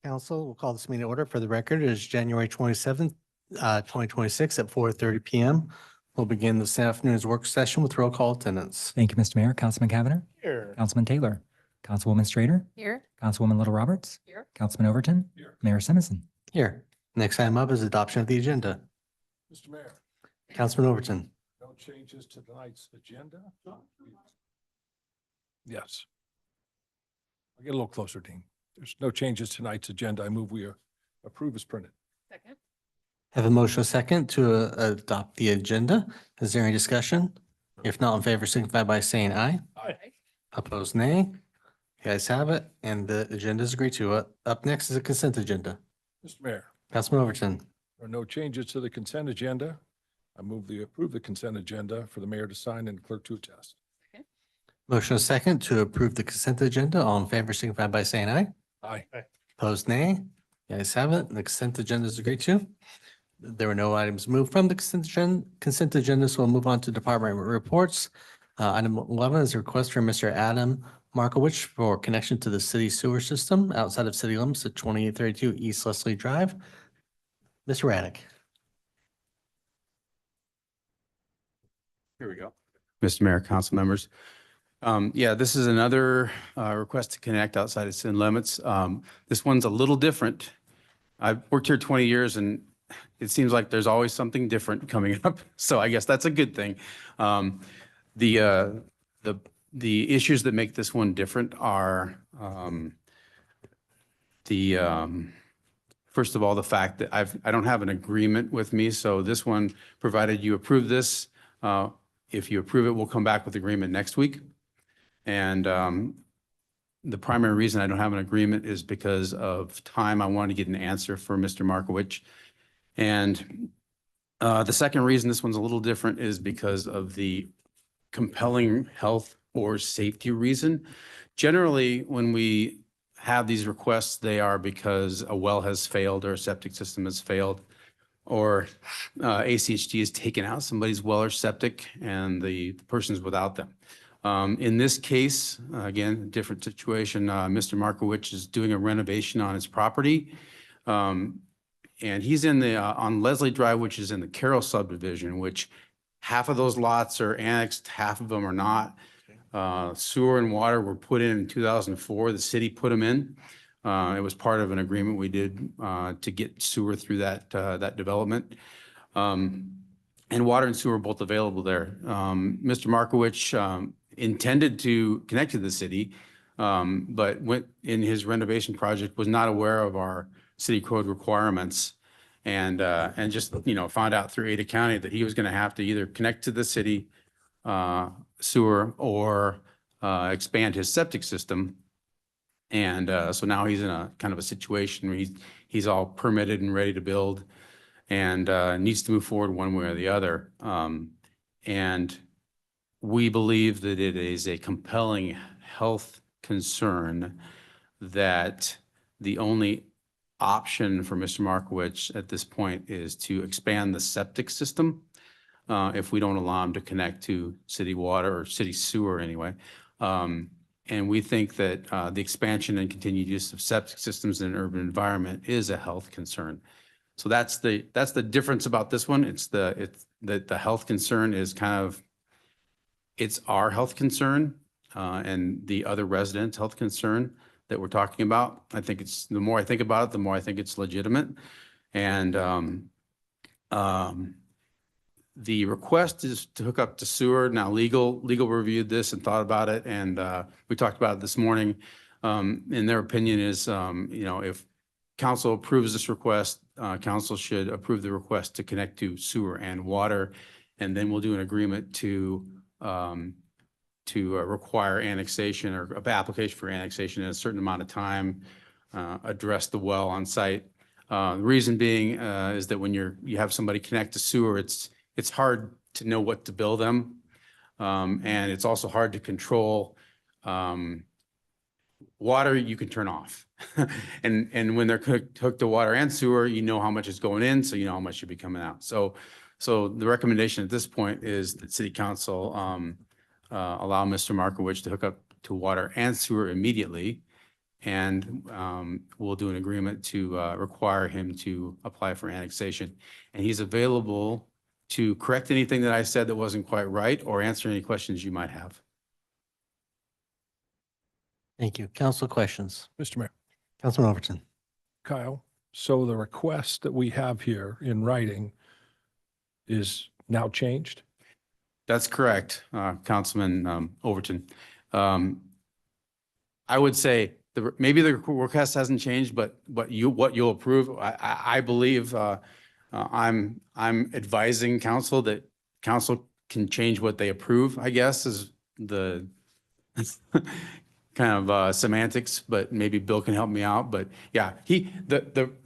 Council, we'll call this meeting to order. For the record, it is January 27th, 2026 at 4:30 PM. We'll begin this afternoon's work session with roll call attendance. Thank you, Mr. Mayor. Councilman Cavanagh. Here. Councilman Taylor. Councilwoman Strader. Here. Councilwoman Little Roberts. Here. Councilman Overton. Here. Mayor Simonson. Here. Next item up is adoption of the agenda. Mr. Mayor, Councilman Overton. no changes to tonight's agenda? Yes. I'll get a little closer, Dean. There's no changes to tonight's agenda. I move we approve as printed. Second. Have a motion second to adopt the agenda. Is there any discussion? If not in favor, signify by saying aye. Aye. Opposed, nay. You guys have it, and the agenda is agreed to. Up next is a consent agenda. Mr. Mayor, Councilman Overton. there are no changes to the consent agenda. I move we approve the consent agenda for the mayor to sign and clerk to attest. Motion second to approve the consent agenda. All in favor, signify by saying aye. Aye. Opposed, nay. You guys have it. The consent agenda is agreed to. There were no items moved from the consent agenda, so we'll move on to department reports. Item 11 is a request from Mr. Adam Markowitz for connection to the city sewer system outside of city limits at 2832 East Leslie Drive. Mr. Raddick. Here we go. Mr. Mayor, council members. Yeah, this is another request to connect outside of city limits. This one's a little different. I've worked here 20 years and it seems like there's always something different coming up. So I guess that's a good thing. The issues that make this one different are first of all, the fact that I don't have an agreement with me. So this one, provided you approve this, if you approve it, we'll come back with agreement next week. And the primary reason I don't have an agreement is because of time. I wanted to get an answer for Mr. Markowitz. And the second reason this one's a little different is because of the compelling health or safety reason. Generally, when we have these requests, they are because a well has failed or a septic system has failed, or ACHD has taken out somebody's well or septic and the person's without them. In this case, again, different situation, Mr. Markowitz is doing a renovation on his property. And he's in the, on Leslie Drive, which is in the Carroll subdivision, which half of those lots are annexed, half of them are not. Sewer and water were put in 2004. The city put them in. It was part of an agreement we did to get sewer through that development. And water and sewer are both available there. Mr. Markowitz intended to connect to the city, but went in his renovation project, was not aware of our city code requirements, and just, found out through Ada County that he was going to have to either connect to the city sewer or expand his septic system. And so now he's in a kind of a situation where he's all permitted and ready to build, and needs to move forward one way or the other. And we believe that it is a compelling health concern that the only option for Mr. Markowitz at this point is to expand the septic system if we don't allow him to connect to city water or city sewer anyway. And we think that the expansion and continued use of septic systems in an urban environment is a health concern. So that's the difference about this one. It's that the health concern is kind of, it's our health concern and the other residents' health concern that we're talking about. I think it's, the more I think about it, the more I think it's legitimate. And the request is to hook up to sewer. Now legal reviewed this and thought about it. And we talked about it this morning. And their opinion is, if council approves this request, council should approve the request to connect to sewer and water. And then we'll do an agreement to require annexation or application for annexation in a certain amount of time, address the well on site. The reason being is that when you have somebody connect to sewer, it's hard to know what to bill them. And it's also hard to control. Water you can turn off. and when they're hooked to water and sewer, you know how much is going in, so you know how much should be coming out. So the recommendation at this point is that city council allow Mr. Markowitz to hook up to water and sewer immediately, and we'll do an agreement to require him to apply for annexation. And he's available to correct anything that I said that wasn't quite right or answer any questions you might have. Thank you. Council questions? Mr. Mayor, Councilman Overton. Kyle, so the request that we have here in writing is now changed? That's correct, Councilman Overton. I would say maybe the request hasn't changed, but what you'll approve, I believe I'm advising council that council can change what they approve, I guess, is the kind of semantics, but maybe Bill can help me out. But yeah, Mr.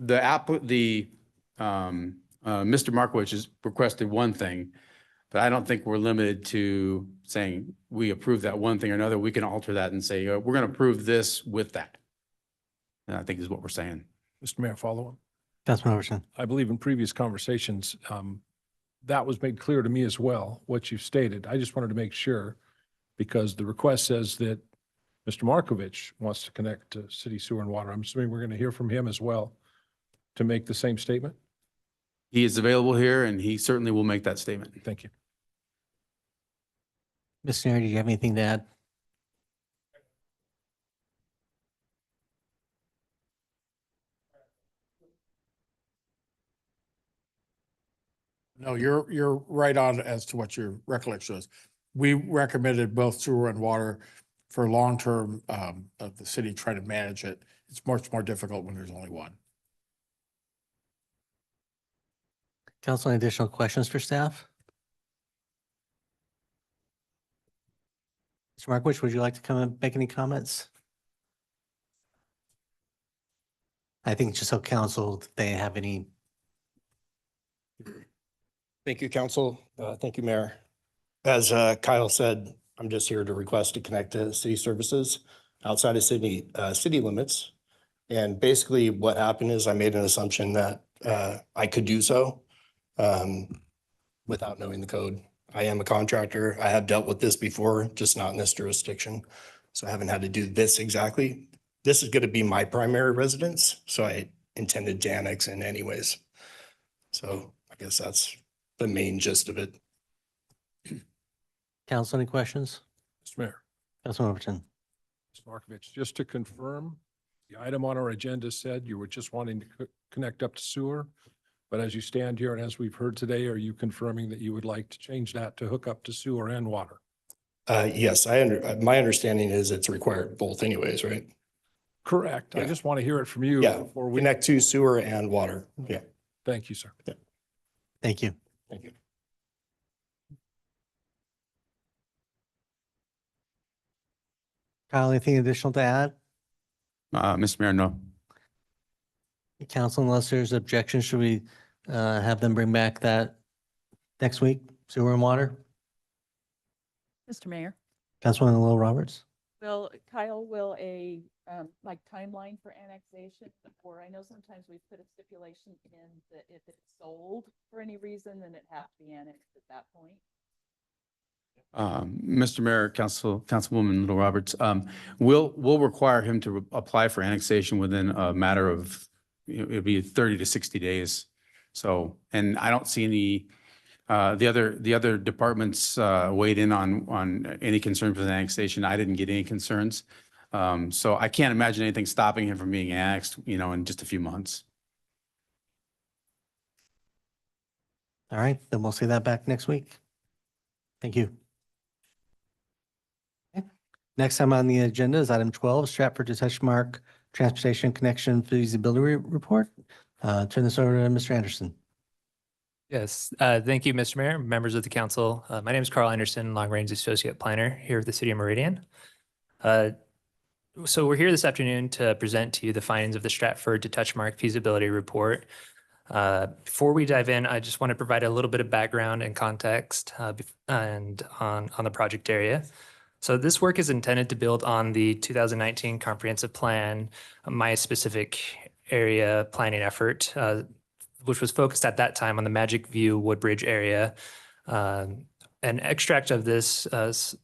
Markowitz has requested one thing, but I don't think we're limited to saying we approve that one thing or another. We can alter that and say, we're going to approve this with that. And I think is what we're saying. Mr. Mayor, follow up. Councilman Overton. I believe in previous conversations, that was made clear to me as well, what you stated. I just wanted to make sure, because the request says that Mr. Markovich wants to connect to city sewer and water. I'm assuming we're going to hear from him as well to make the same statement. He is available here and he certainly will make that statement. Thank you. Mr. Mayor, do you have anything to add? No, you're right on as to what your recollection is. We recommended both sewer and water for long-term, of the city trying to manage it. It's much more difficult when there's only one. Council, any additional questions for staff? Mr. Markowitz, would you like to come and make any comments? I think just so council, if they have any. Thank you, council. Thank you, Mayor. As Kyle said, I'm just here to request to connect to city services outside of city limits. And basically what happened is I made an assumption that I could do so without knowing the code. I am a contractor. I have dealt with this before, just not in this jurisdiction. So I haven't had to do this exactly. This is going to be my primary residence, so I intended to annex in anyways. So I guess that's the main gist of it. Council, any questions? Mr. Mayor, Councilman Overton. Mr. Markovich, just to confirm, the item on our agenda said you were just wanting to connect up to sewer. But as you stand here and as we've heard today, are you confirming that you would like to change that to hook up to sewer and water? Yes, my understanding is it's required both anyways, right? Correct. I Yeah. just want to hear it from you. Yeah, Before we connect to sewer and water. Yeah, Thank you, sir. Thank you. thank you. Kyle, anything additional to add? Mr. Mayor, no. Council, unless there's objection, should we have them bring back that next week, sewer and water? Mr. Mayor, Councilwoman Lil Roberts? Kyle, will a like timeline for annexation? Or I know sometimes we put a stipulation in that if it's sold for any reason, then it has to be annexed at that point. Mr. Mayor, Councilwoman Little Roberts, we'll require him to apply for annexation within a matter of, it'll be 30 to 60 days. So, and I don't see any, the other departments weighed in on any concerns with annexation. I didn't get any concerns. So I can't imagine anything stopping him from being annexed, in just a few months. All right, then we'll see that back next week. Thank you. Okay. Next item on the agenda is item 12, Stratford to Touchmark Transportation Connection Feasibility Report. Turn this over to Mr. Anderson. Yes, thank you, Mr. Mayor, members of the council. My name is Carl Anderson, Long Range Associate Planner here at the City of Meridian. So we're here this afternoon to present to you the findings of the Stratford to Touchmark Feasibility Report. Before we dive in, I just want to provide a little bit of background and context and on the project area. So this work is intended to build on the 2019 comprehensive plan, my specific area planning effort, which was focused at that time on the Magic View Woodbridge area. An extract of this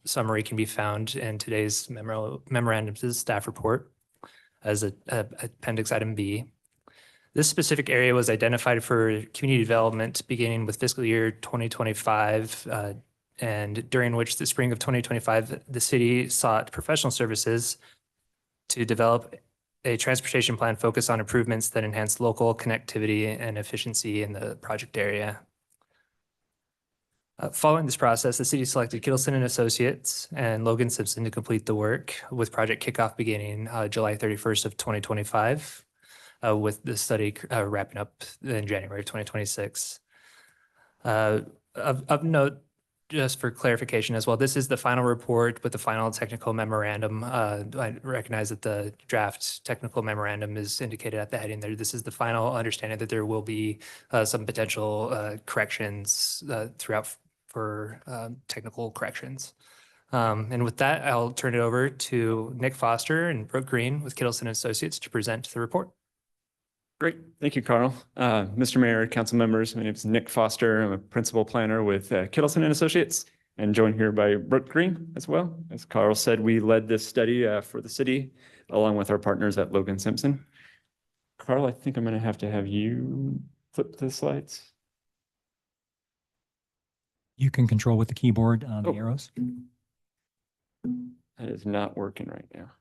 summary can be found in today's memorandum to the staff report. as appendix item B. This specific area was identified for community development beginning with fiscal year 2025, and during which the spring of 2025, the city sought professional services to develop a transportation plan focused on improvements that enhance local connectivity and efficiency in the project area. Following this process, the city selected Kittleson and Associates and Logan Simpson to complete the work, with project kickoff beginning July 31st of 2025, with the study wrapping up in January of 2026. Of note, just for clarification as well, this is the final report with the final technical memorandum. I recognize that the draft technical memorandum is indicated at the heading there. This is the final understanding that there will be some potential corrections throughout for technical corrections. And with that, I'll turn it over to Nick Foster and Brooke Green with Kittleson Associates to present the report. Great. Thank you, Carl. Mr. Mayor, council members, my name is Nick Foster. I'm a principal planner with Kittleson and Associates, and joined here by Brooke Green as well. As Carl said, we led this study for the city along with our partners at Logan Simpson. Carl, I think I'm going to have you flip the slides. You can control with the keyboard the Oh. arrows. That is not working right now.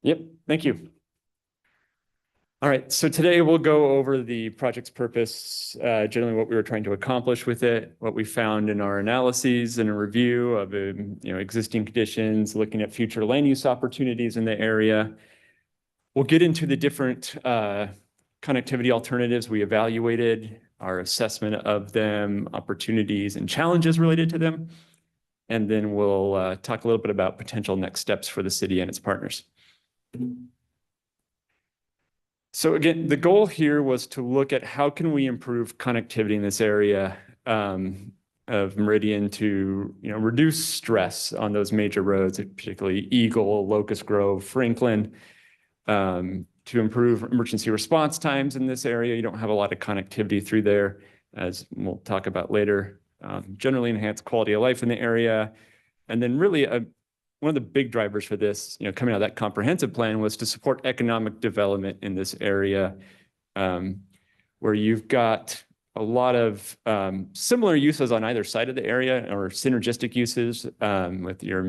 Yep, thank you. All right, so today we'll go over the project's purpose, generally what we were trying to accomplish with it, what we found in our analyses and a review of existing conditions, looking at future land use opportunities in the area. We'll get into the different connectivity alternatives we evaluated, our assessment of them, opportunities and challenges related to them. And then we'll talk a little bit about potential next steps for the city and its partners. So again, the goal here was to look at how can we improve connectivity in this area of Meridian to reduce stress on those major roads, particularly Eagle, Locust Grove, Franklin, to improve emergency response times in this area. You don't have a lot of connectivity through there, as we'll talk about later. Generally enhance quality of life in the area. And then really one of the big drivers for this, coming out of that comprehensive plan, was to support economic development in this area, where you've got a lot of similar uses on either side of the area, or synergistic uses with your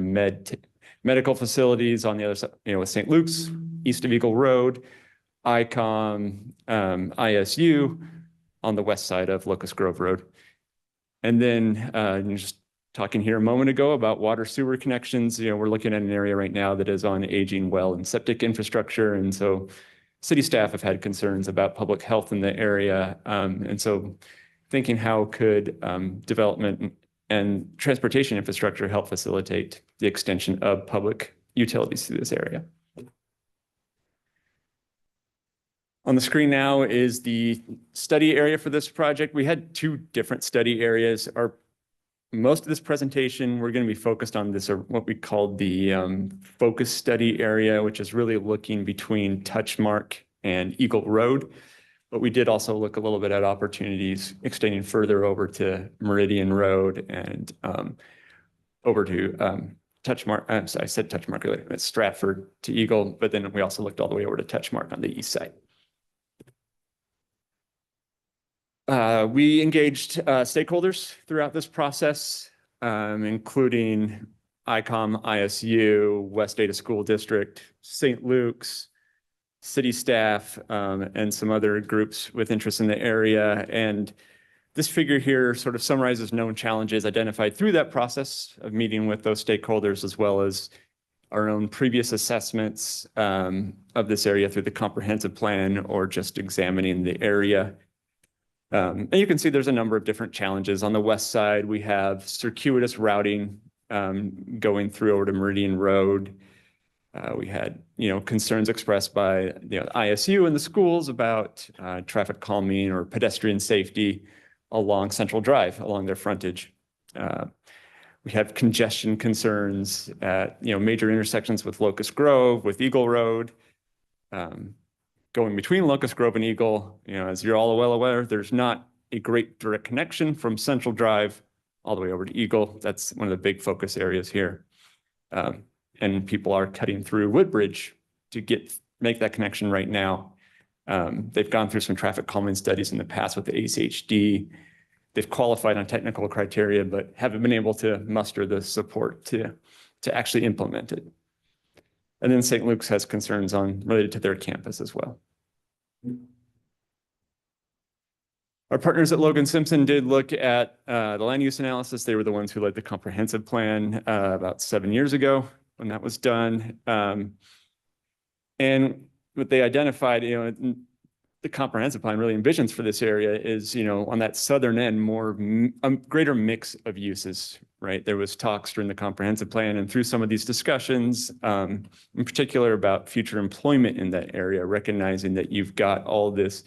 medical facilities on the other side, with St. Luke's, east of Eagle Road, ICOM, ISU on the west side of Locust Grove Road. And then just talking here a moment ago about water sewer connections, we're looking at an area right now that is on aging well and septic infrastructure. And so city staff have had concerns about public health in the area. And so thinking how could development and transportation infrastructure help facilitate the extension of public utilities through this area. On the screen now is the study area for this project. We had two different study areas. Most of this presentation, we're going to be focused on this, or what we call the focus study area, which is really looking between Touchmark and Eagle Road. But we did also look a little bit at opportunities extending further over to Meridian Road and over to Touchmark. I'm sorry, I said Touchmark earlier. It's Stratford to Eagle, but then we also looked all the way over to Touchmark on the east side. We engaged stakeholders throughout this process, including ICOM, ISU, West Ada School District, St. Luke's, city staff, and some other groups with interest in the area. And this figure here sort of summarizes known challenges identified through that process of meeting with those stakeholders, as well as our own previous assessments of this area through the comprehensive plan, or just examining the area. And you can see there's a number of different challenges. On the west side, we have circuitous routing going through over to Meridian Road. We had, concerns expressed by ISU and the schools about traffic calming or pedestrian safety along Central Drive, along their frontage. We have congestion concerns at major intersections with Locust Grove, with Eagle Road. Going between Locust Grove and Eagle, as you're all well aware, there's not a great direct connection from Central Drive all the way over to Eagle. That's one of the big focus areas here. And people are cutting through Woodbridge to make that connection right now. They've gone through some traffic calming studies in the past with the ACHD. They've qualified on technical criteria, but haven't been able to muster the support to actually implement it. And then St. Luke's has concerns related to their campus as well. Our partners at Logan Simpson did look at the land use analysis. They were the ones who led the comprehensive plan about 7 years ago when that was done. And what they identified, the comprehensive plan really envisions for this area is, on that southern end, a greater mix of uses, right? There was talks during the comprehensive plan and through some of these discussions, in particular about future employment in that area, recognizing that you've got all this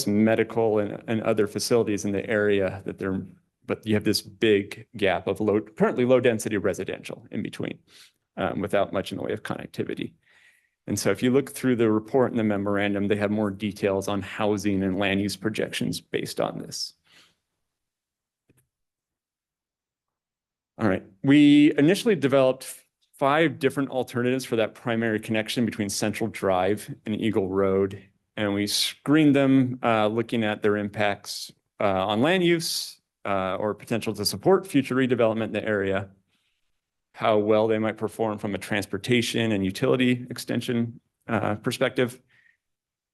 medical and other facilities in the area but you have this big gap of currently low density residential in between, without much in the way of connectivity. And so if you look through the report and the memorandum, they have more details on housing and land use projections based on this. All right, we initially developed 5 different alternatives for that primary connection between Central Drive and Eagle Road. And we screened them looking at their impacts on land use or potential to support future redevelopment in the area, how well they might perform from a transportation and utility extension perspective,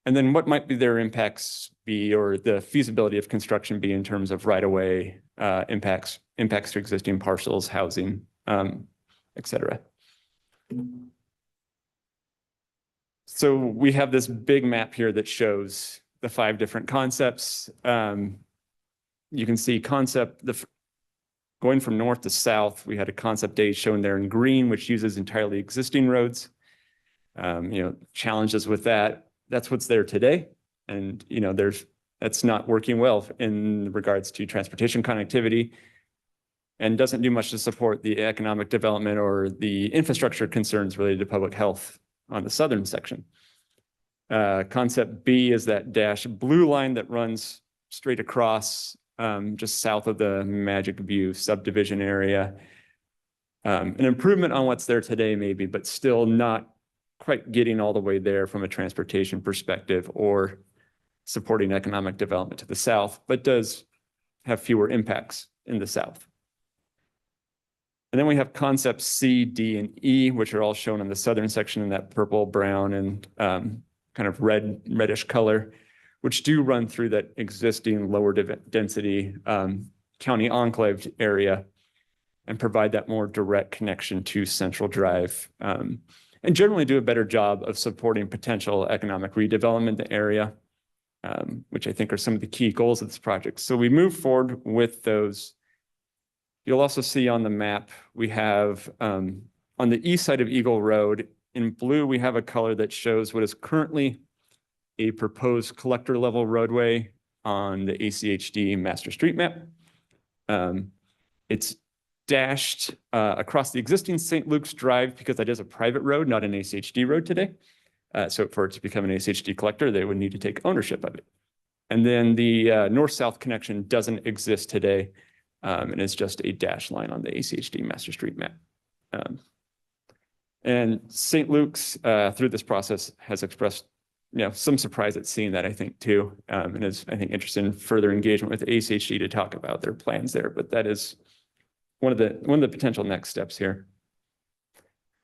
and then what might be their impacts be, or the feasibility of construction be in terms of right-of-way impacts to existing parcels, housing, et cetera. So we have this big map here that shows the 5 different concepts. You can see going from north to south, we had a concept A shown there in green, which uses entirely existing roads. Challenges with that. That's what's there today. And, that's not working well in regards to transportation connectivity and doesn't do much to support the economic development or the infrastructure concerns related to public health on the southern section. Concept B is that dashed blue line that runs straight across just south of the Magic View subdivision area. An improvement on what's there today maybe, but still not quite getting all the way there from a transportation perspective or supporting economic development to the south, but does have fewer impacts in the south. And then we have concepts C, D, and E, which are all shown in the southern section in that purple, brown, and kind of reddish color, which do run through that existing lower density county enclave area and provide that more direct connection to Central Drive, and generally do a better job of supporting potential economic redevelopment in the area, which I think are some of the key goals of this project. So we move forward with those. You'll also see on the map, we have on the east side of Eagle Road, in blue, we have a color that shows what is currently a proposed collector level roadway on the ACHD master street map. It's dashed across the existing St. Luke's Drive because that is a private road, not an ACHD road today. So for it to become an ACHD collector, they would need to take ownership of it. And then the north-south connection doesn't exist today. And it's just a dash line on the ACHD master street map. And St. Luke's, through this process, has expressed some surprise at seeing that, I think, too, and is, I think, interested in further engagement with ACHD to talk about their plans there. But that is one of the potential next steps here.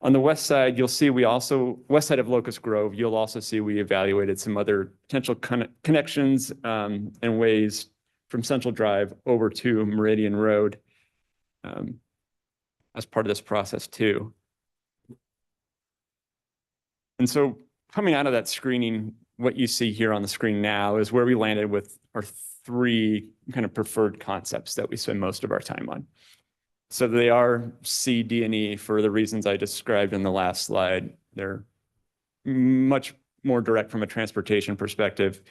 On the west side, you'll see west side of Locust Grove, you'll also see we evaluated some other potential connections and ways from Central Drive over to Meridian Road as part of this process too. And so coming out of that screening, what you see here on the screen now is where we landed with our 3 kind of preferred concepts that we spend most of our time on. So they are C, D, and E for the reasons I described in the last slide. They're much more direct from a transportation perspective.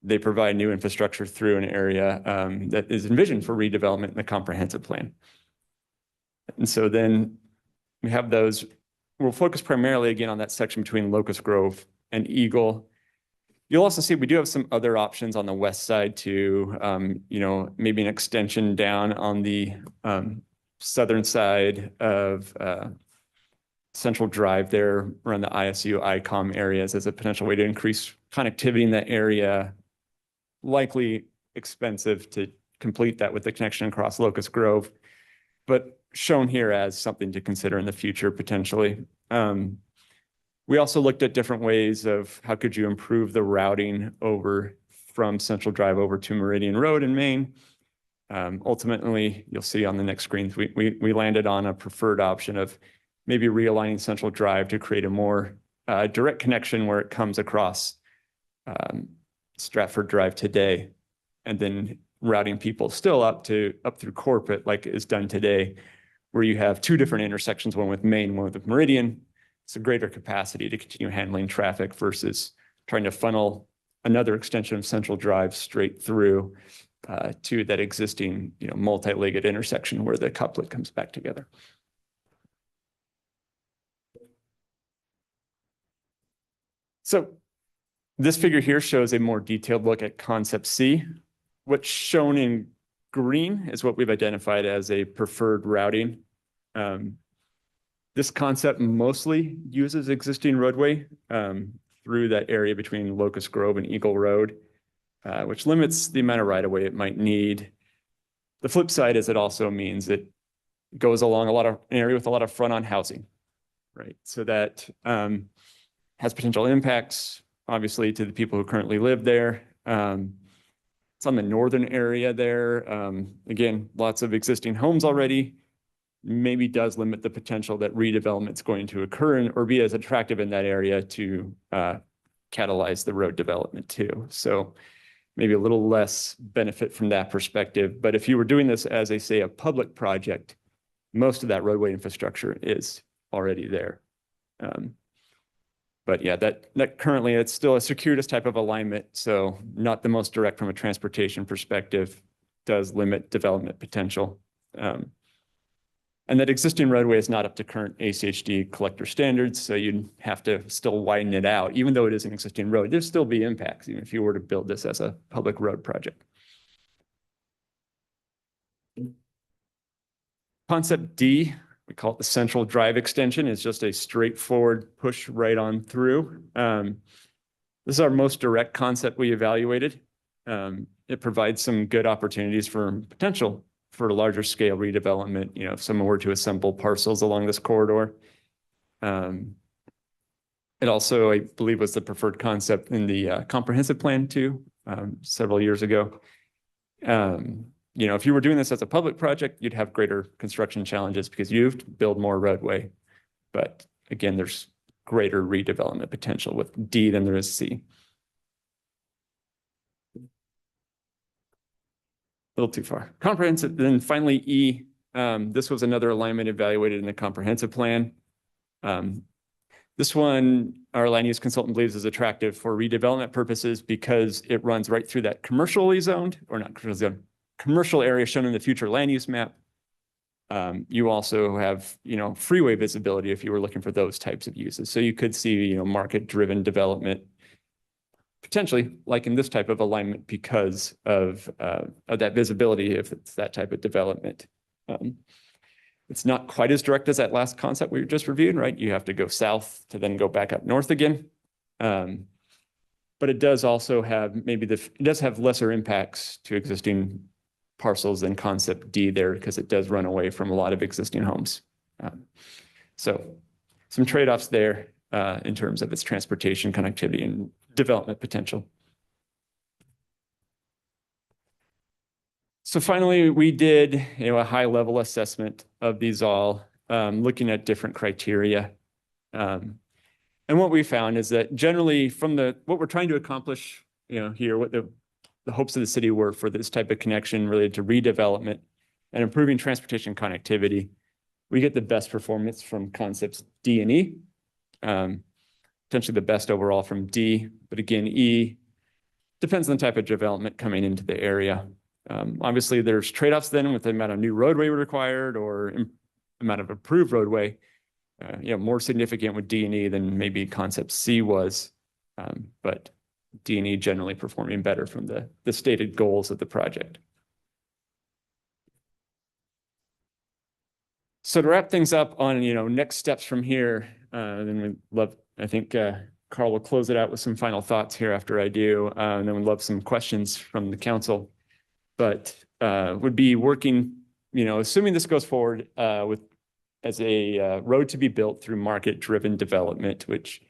They provide new infrastructure through an area that is envisioned for redevelopment in the comprehensive plan. And so then we have those. We'll focus primarily again on that section between Locust Grove and Eagle. You'll also see we do have some other options on the west side too. Maybe an extension down on the southern side of Central Drive there around the ISU ICOM areas as a potential way to increase connectivity in that area. Likely expensive to complete that with the connection across Locust Grove, but shown here as something to consider in the future potentially. We also looked at different ways of how could you improve the routing over from Central Drive over to Meridian Road in Maine. Ultimately, you'll see on the next screens, we landed on a preferred option of maybe realigning Central Drive to create a more direct connection where it comes across Stratford Drive today, and then routing people still up through Corporate like is done today, where you have two different intersections, one with Maine, one with Meridian. It's a greater capacity to continue handling traffic versus trying to funnel another extension of Central Drive straight through to that existing, multi-legged intersection where the couplet comes back together. So this figure here shows a more detailed look at concept C. What's shown in green is what we've identified as a preferred routing. This concept mostly uses existing roadway through that area between Locust Grove and Eagle Road, which limits the amount of right-of-way it might need. The flip side is it also means it goes along an area with a lot of front-on housing, right? So that has potential impacts, obviously, to the people who currently live there. It's on the northern area there. Again, lots of existing homes already. Maybe does limit the potential that redevelopment is going to occur or be as attractive in that area to catalyze the road development too. So maybe a little less benefit from that perspective. But if you were doing this as a public project, most of that roadway infrastructure is already there. But yeah, that currently it's still a circuitous type of alignment. So not the most direct from a transportation perspective, does limit development potential. And that existing roadway is not up to current ACHD collector standards, so you'd have to still widen it out. Even though it is an existing road, there'd still be impacts, even if you were to build this as a public road project. Concept D, we call it the Central Drive extension, is just a straightforward push right on through. This is our most direct concept we evaluated. It provides some good opportunities for potential for a larger scale redevelopment, if someone were to assemble parcels along this corridor. It also, I believe, was the preferred concept in the comprehensive plan too, several years ago. If you were doing this as a public project, you'd have greater construction challenges because you have to build more roadway. But again, there's greater redevelopment potential with D than there is C. A little too far. Comprehensive, then finally E, this was another alignment evaluated in the comprehensive plan. This one, our land use consultant believes is attractive for redevelopment purposes because it runs right through that commercially zoned, or not commercial zone, commercial area shown in the future land use map. You also have, freeway visibility if you were looking for those types of uses. So you could see, market-driven development potentially like in this type of alignment because of that visibility if it's that type of development. It's not quite as direct as that last concept we just reviewed, right? You have to go south to then go back up north again. But it does also have it does have lesser impacts to existing parcels than concept D there because it does run away from a lot of existing homes. So some trade-offs there in terms of its transportation connectivity and development potential. So finally, we did a high level assessment of these all, looking at different criteria. And what we found is that generally from what we're trying to accomplish here, what the hopes of the city were for this type of connection related to redevelopment and improving transportation connectivity, we get the best performance from concepts D and E. Potentially the best overall from D, but again, E depends on the type of development coming into the area. Obviously, there's trade-offs then with the amount of new roadway required or amount of approved roadway, more significant with D and E than maybe concept C was. But D&E generally performing better from the stated goals of the project. So to wrap things up on, next steps from here, then I think Carl will close it out with some final thoughts here after I do. And then we'd love some questions from the council. But would be working, assuming this goes forward as a road to be built through market-driven development, which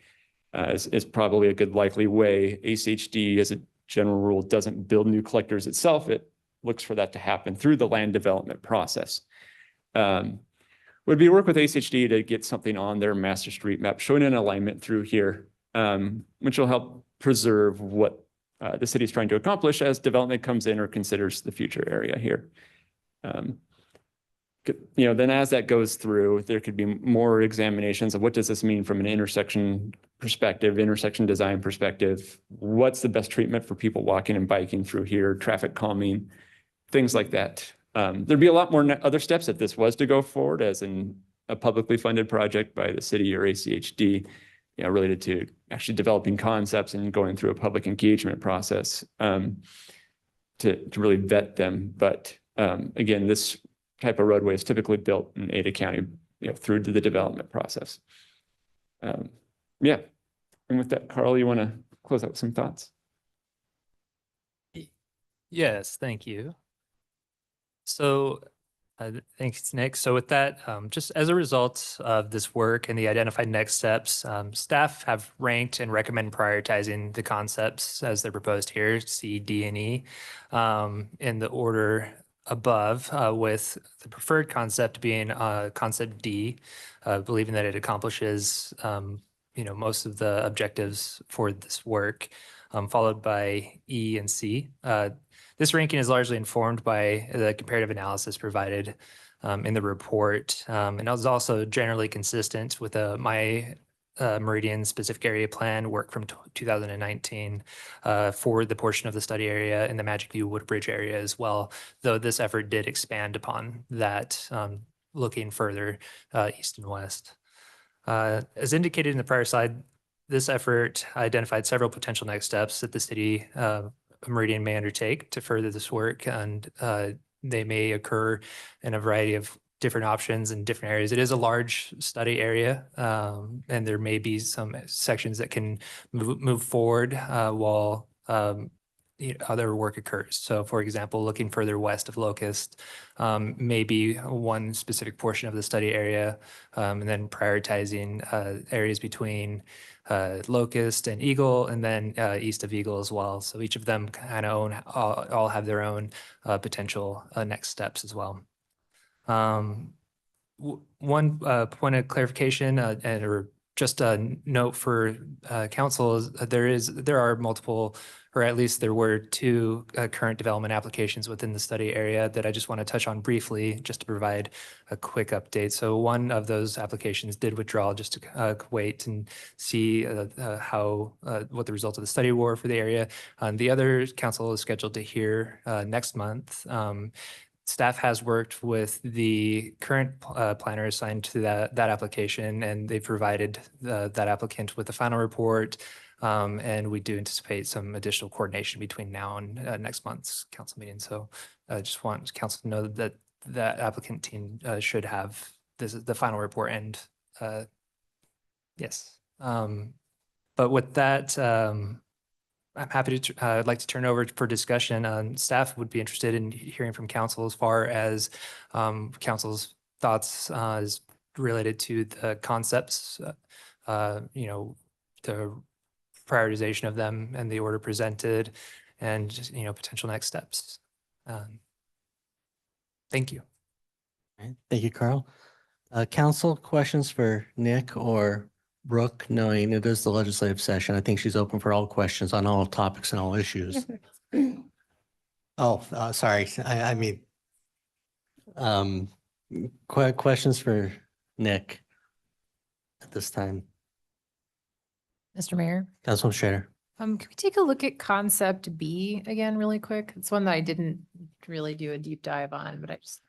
is probably a good likely way. ACHD, as a general rule, doesn't build new collectors itself. It looks for that to happen through the land development process. Would be work with ACHD to get something on their master street map showing an alignment through here, which will help preserve what the city is trying to accomplish as development comes in or considers the future area here. Then as that goes through, there could be more examinations of what does this mean from an intersection perspective, intersection design perspective, what's the best treatment for people walking and biking through here, traffic calming, things like that. There'd be a lot more other steps if this was to go forward as in a publicly funded project by the city or ACHD, related to actually developing concepts and going through a public engagement process to really vet them. But again, this type of roadway is typically built in Ada County, through to the development process. Yeah. And with that, Carl, you want to close out with some thoughts? Yes, thank you. So thanks, Nick. So with that, just as a result of this work and the identified next steps, staff have ranked and recommend prioritizing the concepts as they're proposed here, C, D, and E, in the order above, with the preferred concept being concept D, believing that it accomplishes most of the objectives for this work, followed by E and C. This ranking is largely informed by the comparative analysis provided in the report, and it was also generally consistent with my Meridian specific area plan work from 2019 for the portion of the study area in the Magic View Woodbridge area as well, though this effort did expand upon that, looking further east and west. As indicated in the prior slide, this effort identified several potential next steps that the city Meridian may undertake to further this work, and they may occur in a variety of different options in different areas. It is a large study area, and there may be some sections that can move forward while other work occurs. So for example, looking further west of Locust, maybe one specific portion of the study area, and then prioritizing areas between Locust and Eagle, and then east of Eagle as well. So each of them kind of all have their own potential next steps as well. One point of clarification or just a note for council is there are multiple, or at least there were two current development applications within the study area that I just want to touch on briefly, just to provide a quick update. So one of those applications did withdraw just to wait and see what the results of the study were for the area. The other council is scheduled to hear next month. Staff has worked with the current planner assigned to that application, and they provided that applicant with the final report. And we do anticipate some additional coordination between now and next month's council meeting. So I just want council to know that that applicant team should have the final report. And yes, but with that, I'm happy to, I'd like to turn over for discussion. Staff would be interested in hearing from council as far as council's thoughts is related to the concepts, the prioritization of them and the order presented, and, potential next steps. Thank you. All right, thank you, Carl. Council, questions for Nick or Brooke, knowing it is the legislative session? I think she's open for all questions on all topics and all issues. Oh, sorry. I mean, questions for Nick at this time? Mr. Mayor, Councilman Schrader. can we take a look at concept B again really quick? It's one that I didn't really do a deep dive on, but I just.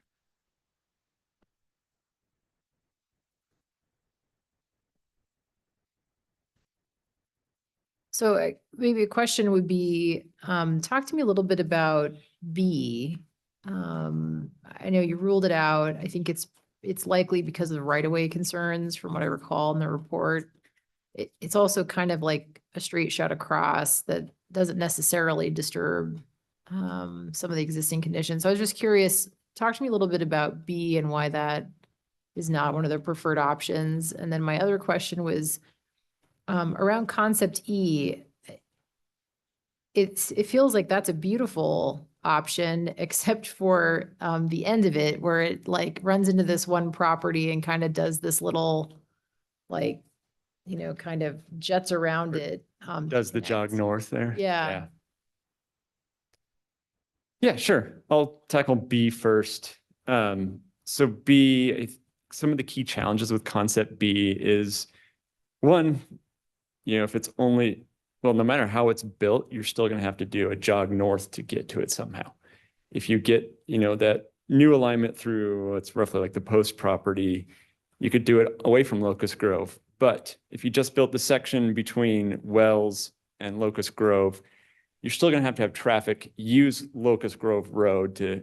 So maybe a question would be, talk to me a little bit about B. I know you ruled it out. I think it's likely because of the right-of-way concerns from what I recall in the report. It's also kind of like a straight shot across that doesn't necessarily disturb some of the existing conditions. So I was just curious, talk to me a little bit about B and why that is not one of the preferred options. And then my other question was around concept E. It feels like that's a beautiful option, except for the end of it where it like runs into this one property and kind of does this little like, kind of jets around it. Does the jog connect. north there? Yeah. Yeah, sure. I'll tackle B first. So B, some of the key challenges with concept B is one, if it's only, well, no matter how it's built, you're still going to have to do a jog north to get to it somehow. If you get, that new alignment through, it's roughly like the post property, you could do it away from Locust Grove. But if you just built the section between Wells and Locust Grove, you're still going to have traffic use Locust Grove Road to,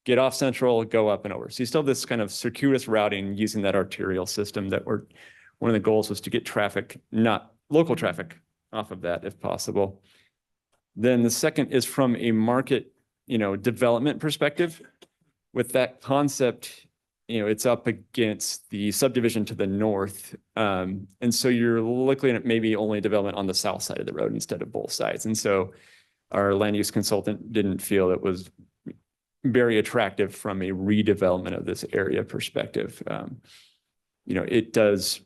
get off Central, go up and over. So you still have this kind of circuitous routing using that arterial system that one of the goals was to get traffic, not local traffic, off of that if possible. Then the second is from a market, development perspective. With that concept, it's up against the subdivision to the north. And so you're looking at maybe only development on the south side of the road instead of both sides. And so our land use consultant didn't feel it was very attractive from a redevelopment of this area perspective. It does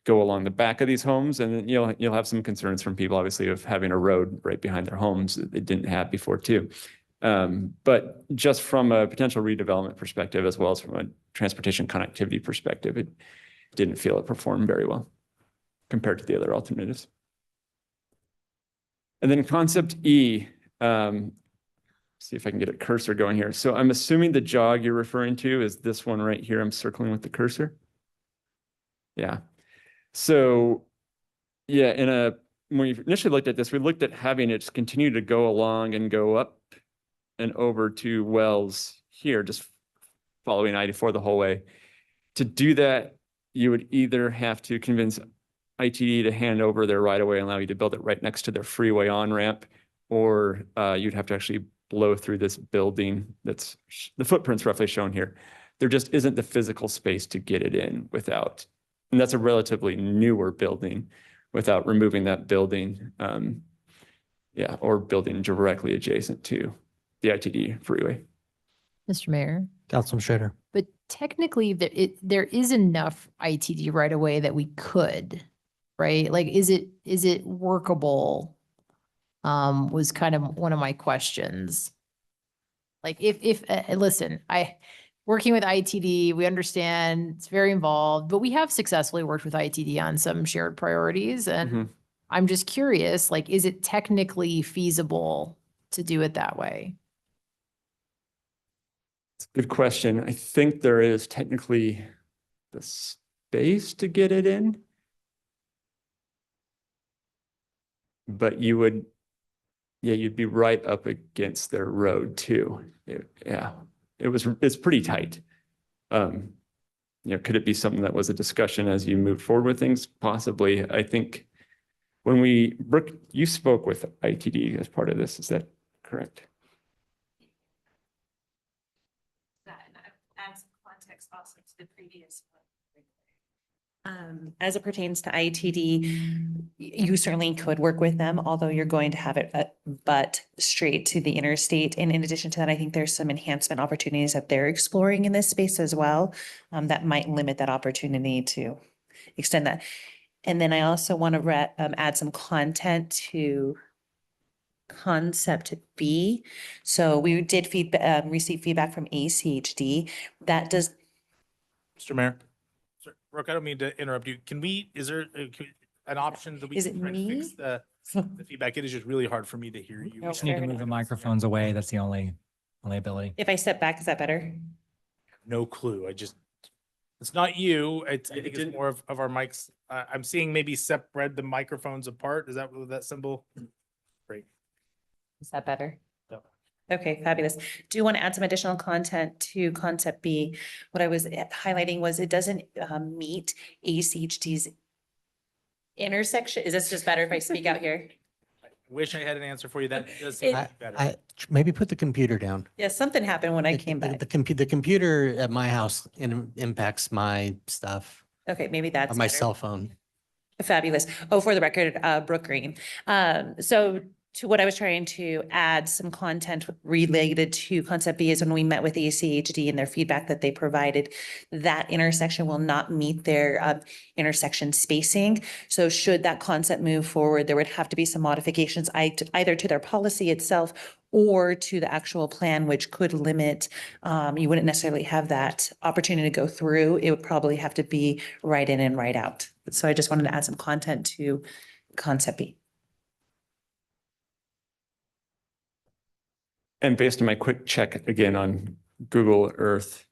go along the back of these homes, and then you'll have some concerns from people, obviously, of having a road right behind their homes that they didn't have before too. But just from a potential redevelopment perspective, as well as from a transportation connectivity perspective, it didn't feel it performed very well compared to the other alternatives. And then concept E, see if I can get a cursor going here. So I'm assuming the jog you're referring to is this one right here. I'm circling with the cursor. Yeah. So yeah, when we initially looked at this, we looked at having it just continue to go along and go up and over to Wells here, just following I-84 the whole way. To do that, you would either have to convince ITD to hand over their right-of-way and allow you to build it right next to their freeway on-ramp, or you'd have to actually blow through this building that's, the footprint's roughly shown here. There just isn't the physical space to get it in without, and that's a relatively newer building, without removing that building, or building directly adjacent to the ITD freeway. Mr. Mayor, Councilman Schrader. but technically there is enough ITD right away that we could, right? Like, is it workable? Was kind of one of my questions. Like listen, working with ITD, we understand it's very involved, but we have successfully worked with ITD on some shared priorities. And I'm just curious, like, is it technically feasible to do it that way? It's a good question. I think there is technically the space to get it in, but you'd be right up against their road too. It's pretty tight. Could it be something that was a discussion as you move forward with things? Possibly. I think Brooke, you spoke with ITD as part of this. Is that correct? Add some context also to the previous one. As it pertains to ITD, you certainly could work with them, although you're going to have it but straight to the interstate. And in addition to that, I think there's some enhancement opportunities that they're exploring in this space as well, that might limit that opportunity to extend that. And then I also want to add some content to concept B. So we did receive feedback from ACHD that does. Mr. Mayor. Sorry, Brooke, I don't mean to interrupt you. Is there an option that we Is can it try to fix me? the feedback? It is just really hard for me to hear you. No, Just need to fair move the enough. microphones away. That's the only ability. If I step back, is that better? No clue. It's not you. I think it's more of our mics I'm seeing maybe separate the microphones apart. Is that what that symbol? Great. Is that better? No. Okay, fabulous. Do you want to add some additional content to concept B? What I was highlighting was it doesn't meet ACHD's intersection. Is this just better if I speak out here? Wish I had an answer for you. That does seem It- better. Maybe put the computer down. Yeah, something happened when I The- came the- back. The computer at my house impacts my stuff, Okay, maybe that's or my better. cell phone. Fabulous. Oh, for the record, Brooke Green. So to what I was trying to add some content related to concept B is when we met with ACHD and their feedback that they provided, that intersection will not meet their intersection spacing. So should that concept move forward, there would have to be some modifications either to their policy itself or to the actual plan, which could limit, you wouldn't necessarily have that opportunity to go through. It would probably have to be right in and right out. So I just wanted to add some content to concept B. And based on my quick check again on Google Earth,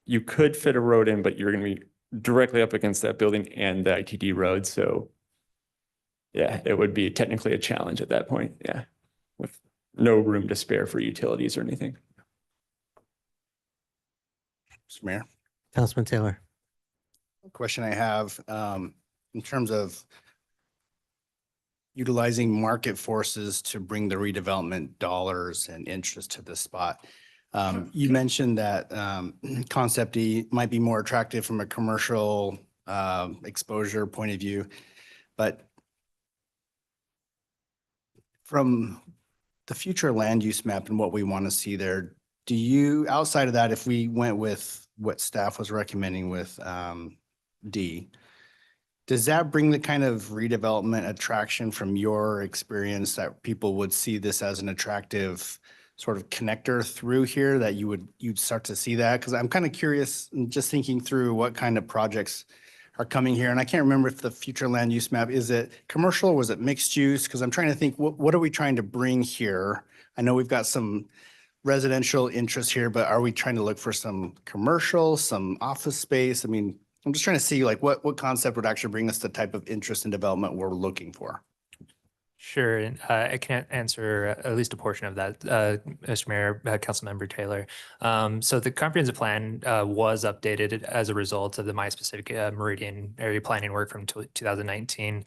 you could fit a road in, but you're going to be directly up against that building and the ITD road. So yeah, it would be technically a challenge at that point. Yeah. With no room to spare for utilities or anything. Mr. Mayor, Councilman Taylor. question I have, in terms of utilizing market forces to bring the redevelopment dollars and interest to this spot. You mentioned that, concept E might be more attractive from a commercial, exposure point of view, but from the future land use map and what we want to see there, do you, outside of that, if we went with what staff was recommending with D, does that bring the kind of redevelopment attraction from your experience that people would see this as an attractive sort of connector through here, that you'd start to see that? Because I'm kind of curious, just thinking through what kind of projects are coming here. And I can't remember if the future land use map, is it commercial or was it mixed use? Because I'm trying to think, what are we trying to bring here? I know we've got some residential interests here, but are we trying to look for some commercial, some office space? I mean, I'm just trying to see like what concept would actually bring us the type of interest and development we're looking for. Sure, and I can answer at least a portion of that, Mr. Mayor, Councilmember Taylor. So the comprehensive plan was updated as a result of the My Specific Meridian area planning work from 2019,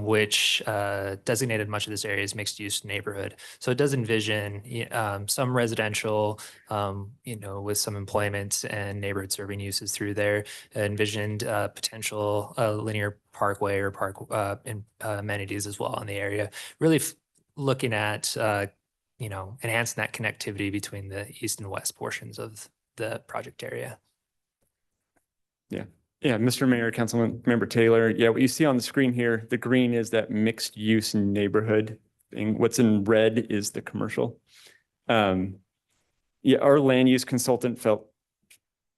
which designated much of this area as mixed-use neighborhood. So it does envision some residential, with some employment and neighborhood-serving uses through there. It envisioned potential linear parkway or park amenities as well in the area, really looking at enhancing that connectivity between the east and west portions of the project area. Yeah, Mr. Mayor, Councilmember Taylor. Yeah, what you see on the screen here, the green is that mixed use neighborhood thing. What's in red is the commercial. Yeah, our land use consultant felt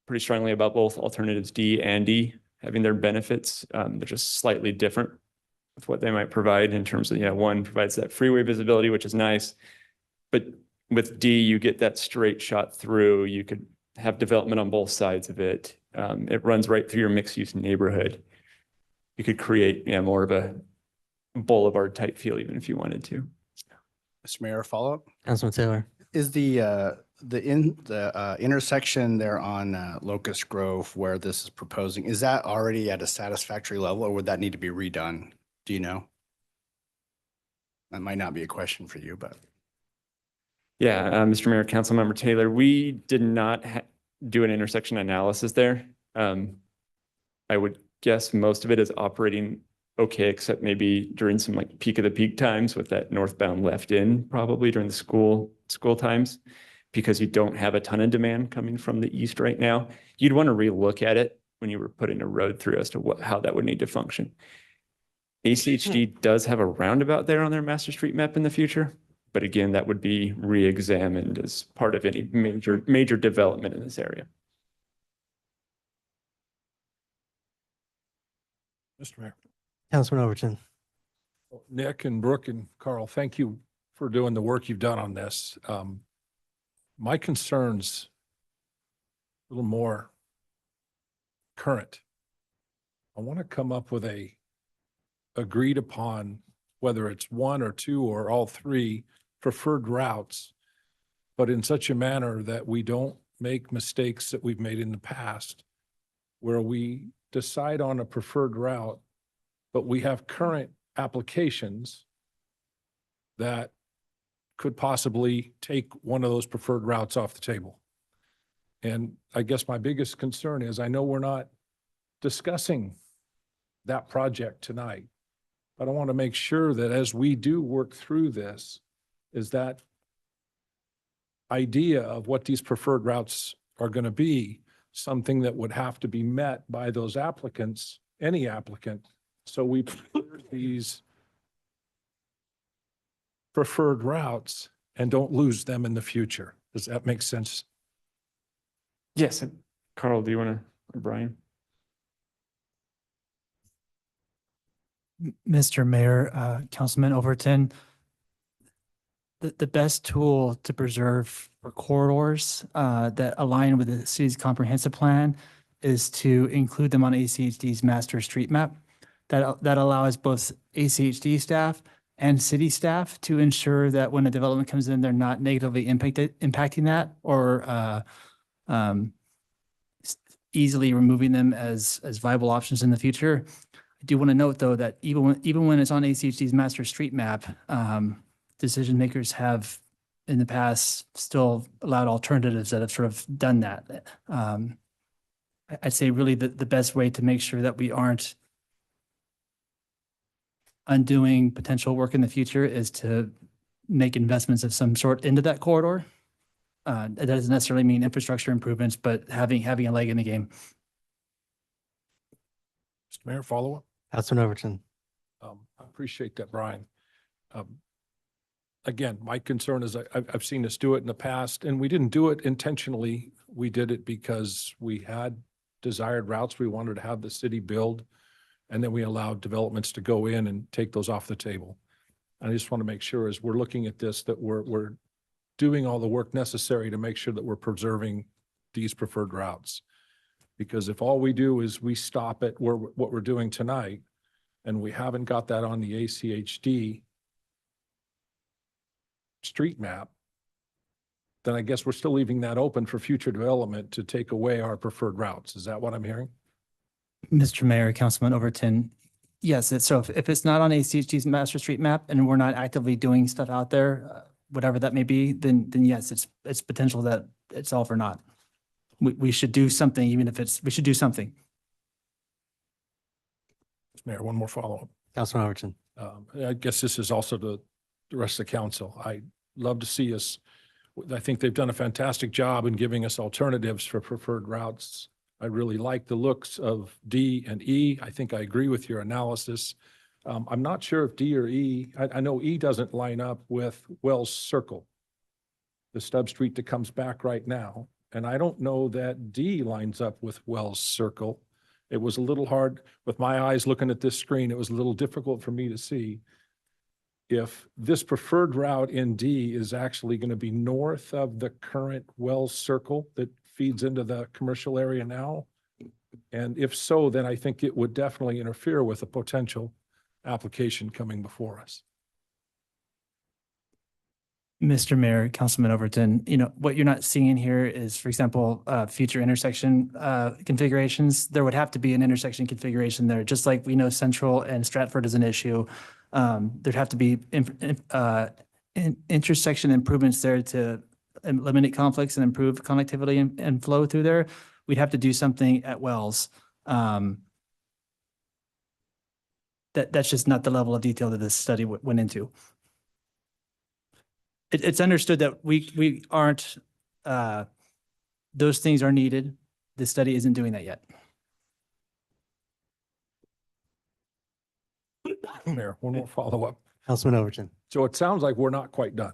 pretty strongly about both alternatives D and E having their benefits. They're just slightly different with what they might provide in terms of, one provides that freeway visibility, which is nice. But with D, you get that straight shot through. You could have development on both sides of it. It runs right through your mixed use neighborhood. You could create more of a boulevard type feel even if you wanted to. Mr. Mayor, follow-up? Councilman Taylor. Is the intersection there on Locust Grove where this is proposing, is that already at a satisfactory level or would that need to be redone? Do you know? That might not be a question for you, but. Yeah, Mr. Mayor, Councilmember Taylor, we did not do an intersection analysis there. I would guess most of it is operating okay, except maybe during some like peak of the peak times with that northbound left in, probably during the school times, because you don't have a ton of demand coming from the east right now. You'd want to relook at it when you were putting a road through as to how that would need to function. ACHD does have a roundabout there on their master street map in the future. But again, that would be re-examined as part of any major development in this area. Mr. Mayor. Councilman Overton. Nick and Brooke and Carl, thank you for doing the work you've done on this. My concern's a little more current I want to come up with a agreed upon, whether it's one or two or all three preferred routes, but in such a manner that we don't make mistakes that we've made in the past, where we decide on a preferred route, but we have current applications that could possibly take one of those preferred routes off the table. And I guess my biggest concern is, I know we're not discussing that project tonight, but I want to make sure that as we do work through this, is that idea of what these preferred routes are going to be something that would have to be met by those applicants, any applicant. So we prefer these preferred routes and don't lose them in the future. Does that make sense? Yes. Carl, do you want to, or Brian? Mr. Mayor, Councilman Overton, the best tool to preserve for corridors that align with the city's comprehensive plan is to include them on ACHD's master street map. That allows both ACHD staff and city staff to ensure that when a development comes in, they're not negatively impacting that or easily removing them as viable options in the future. I do want to note, though, that even when it's on ACHD's master street map, decision makers have in the past still allowed alternatives that have sort of done that. I'd say really the best way to make sure that we aren't undoing potential work in the future is to make investments of some sort into that corridor. That doesn't necessarily mean infrastructure improvements, but having a leg in the game. Mr. Mayor, follow up? Councilman Overton. I appreciate that, Brian. Again, my concern is I've seen us do it in the past, and we didn't do it intentionally. We did it because we had desired routes we wanted to have the city build, and then we allowed developments to go in and take those off the table. And I just want to make sure as we're looking at this, that we're doing all the work necessary to make sure that we're preserving these preferred routes. Because if all we do is we stop at what we're doing tonight, and we haven't got that on the ACHD street map, then I guess we're still leaving that open for future development to take away our preferred routes. Is that what I'm hearing? Mr. Mayor, Councilman Overton, yes, so if it's not on ACHD's master street map and we're not actively doing stuff out there, whatever that may be, then yes, it's potential that it's all for naught. We should do something, even if we should do something. Mayor, one more follow-up. Councilman Overton. I guess this is also the rest of the council. I'd love to see us, I think they've done a fantastic job in giving us alternatives for preferred routes. I really like the looks of D and E. I think I agree with your analysis. I'm not sure if D or E, I know E doesn't line up with Wells Circle, the stub street that comes back right now. And I don't know that D lines up with Wells Circle. It was a little hard with my eyes looking at this screen. It was a little difficult for me to see if this preferred route in D is actually going to be north of the current Wells Circle that feeds into the commercial area now. And if so, then I think it would definitely interfere with a potential application coming before us. Mr. Mayor, Councilman Overton, what you're not seeing here is, for example, future intersection configurations. There would have to be an intersection configuration there, just like we know Central and Stratford is an issue. There'd have to be intersection improvements there to eliminate conflicts and improve connectivity and flow through there. We'd have to do something at Wells. That's just not the level of detail that this study went into. It's understood that we aren't, those things are needed. The study isn't doing that yet. Mayor, one more follow-up. Councilman Overton. So it sounds like we're not quite done.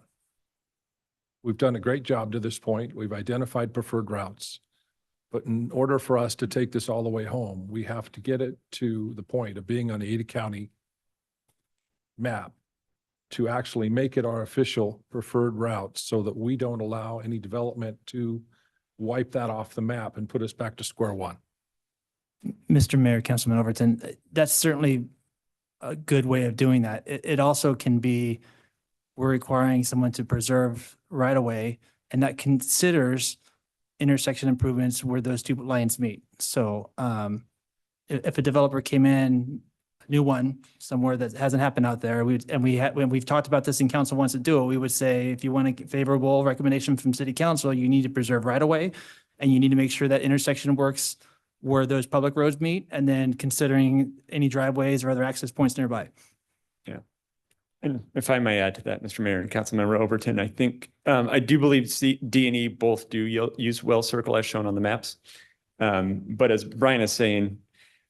We've done a great job to this point. We've identified preferred routes. But in order for us to take this all the way home, we have to get it to the point of being on the Ada County map to actually make it our official preferred route so that we don't allow any development to wipe that off the map and put us back to square one. Mr. Mayor, Councilman Overton, that's certainly a good way of doing that. It also can be, we're requiring someone to preserve right of way, and that considers intersection improvements where those two lines meet. So if a developer came in, a new one somewhere that hasn't happened out there, when we've talked about this and council wants to do it, we would say, if you want a favorable recommendation from city council, you need to preserve right of way, and you need to make sure that intersection works where those public roads meet, and then considering any driveways or other access points nearby. Yeah. And if I may add to that, Mr. Mayor and Councilmember Overton, I think, I do believe D and E both do use well circle as shown on the maps. But as Brian is saying,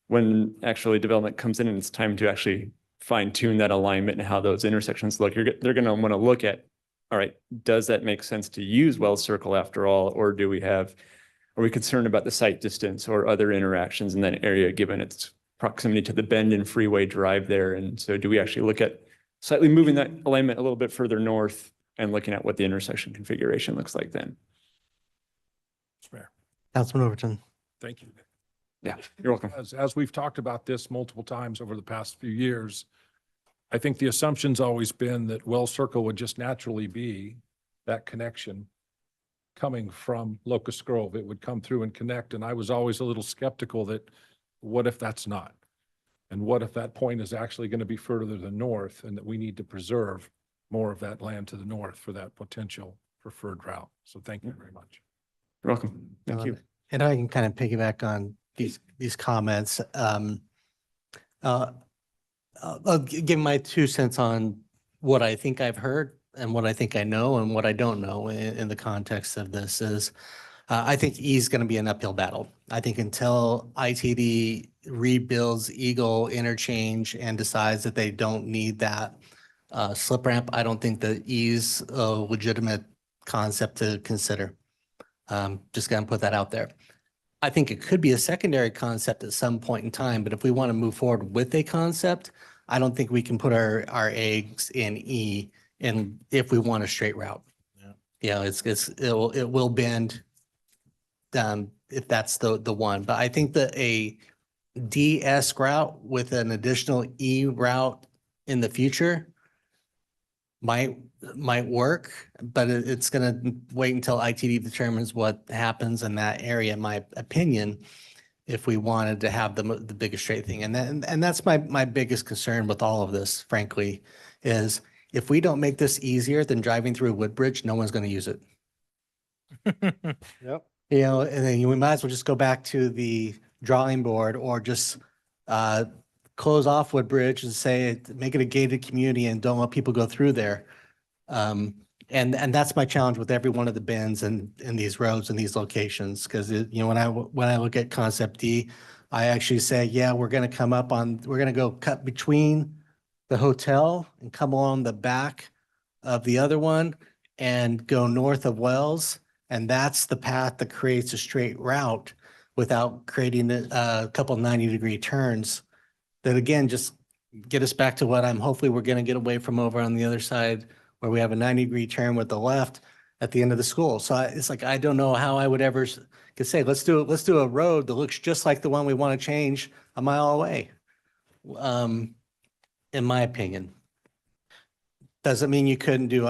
when actually development comes in and it's time to actually fine tune that alignment and how those intersections look, they're going to want to look at, all right, does that make sense to use well circle after all? Or are we concerned about the site distance or other interactions in that area, given its proximity to the bend and freeway drive there? And so do we actually look at slightly moving that alignment a little bit further north and looking at what the intersection configuration looks like then? Councilman Overton. Thank you. Yeah, you're welcome. As we've talked about this multiple times over the past few years, I think the assumption's always been that Wells Circle would just naturally be that connection coming from Locust Grove. It would come through and connect. And I was always a little skeptical that what if that's not? And what if that point is actually going to be further to the north and that we need to preserve more of that land to the north for that potential preferred route? So thank you very much. You're welcome. Thank you. And I can kind of piggyback on these comments. I'll give my 2 cents on what I think I've heard and what I think I know and what I don't know in the context of this is I think E is going to be an uphill battle. I think until ITD rebuilds Eagle interchange and decides that they don't need that slip ramp, I don't think that E is a legitimate concept to consider. Just going to put that out there. I think it could be a secondary concept at some point in time, but if we want to move forward with a concept, I don't think we can put our eggs in E and if we want a straight route. Yeah. It will bend if that's the one, but I think that a DS route with an additional E route in the future might work, but it's going to wait until ITD determines what happens in that area, in my opinion, if we wanted to have the biggest straight thing. And that's my biggest concern with all of this, frankly, is if we don't make this easier than driving through Woodbridge, no one's going to use it. Yep. You know, and then we might as well just go back to the drawing board or just close off Woodbridge and say, make it a gated community and don't let people go through there. And that's my challenge with every one of the bends and these roads and these locations. Cause you know, when I look at concept D, I actually say, yeah, we're going to go cut between the hotel and come along the back of the other one and go north of Wells. And that's the path that creates a straight route without creating a couple 90-degree turns that again, just get us back to what hopefully we're going to get away from over on the other side where we have a 90-degree turn with the left at the end of the school. So it's like, I don't know how I would ever could say, let's do a road that looks just like the one we want to change a mile away. In my opinion. Doesn't mean you couldn't do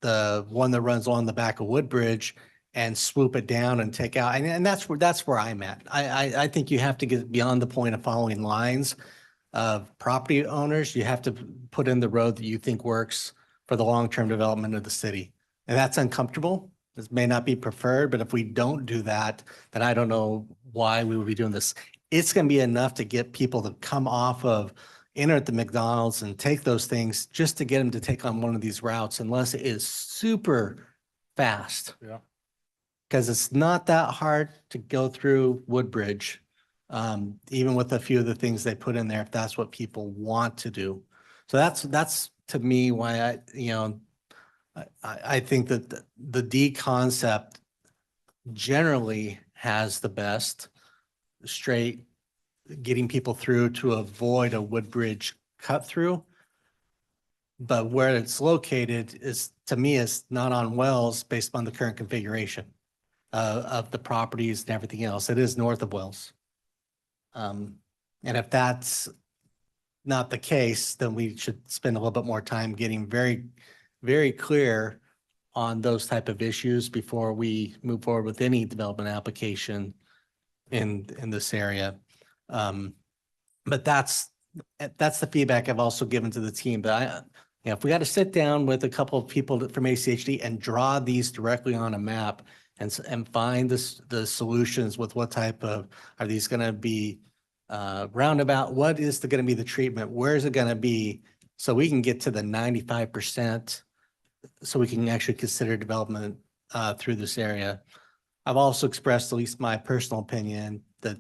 the one that runs along the back of Woodbridge and swoop it down and take out. And that's where I'm at. I think you have to get beyond the point of following lines of property owners. You have to put in the road that you think works for the long-term development of the city. And that's uncomfortable. This may not be preferred, but if we don't do that, then I don't know why we would be doing this. It's going to be enough to get people to come off of enter at the McDonald's and take those things just to get them to take on one of these routes unless it is super fast. Yeah. Because it's not that hard to go through Woodbridge, even with a few of the things they put in there, if that's what people want to do. So that's to me why I think that the D concept generally has the best straight getting people through to avoid a Woodbridge cut through. But where it's located is, to me, is not on Wells based on the current configuration of the properties and everything else. It is north of Wells. And if that's not the case, then we should spend a little bit more time getting very, very clear on those type of issues before we move forward with any development application in this area. But that's the feedback I've also given to the team. But if we got to sit down with a couple of people from ACHD and draw these directly on a map and find the solutions with what type of, are these going to be roundabout? What is going to be the treatment? Where is it going to be? So we can get to the 95%, so we can actually consider development through this area. I've also expressed, at least my personal opinion, that,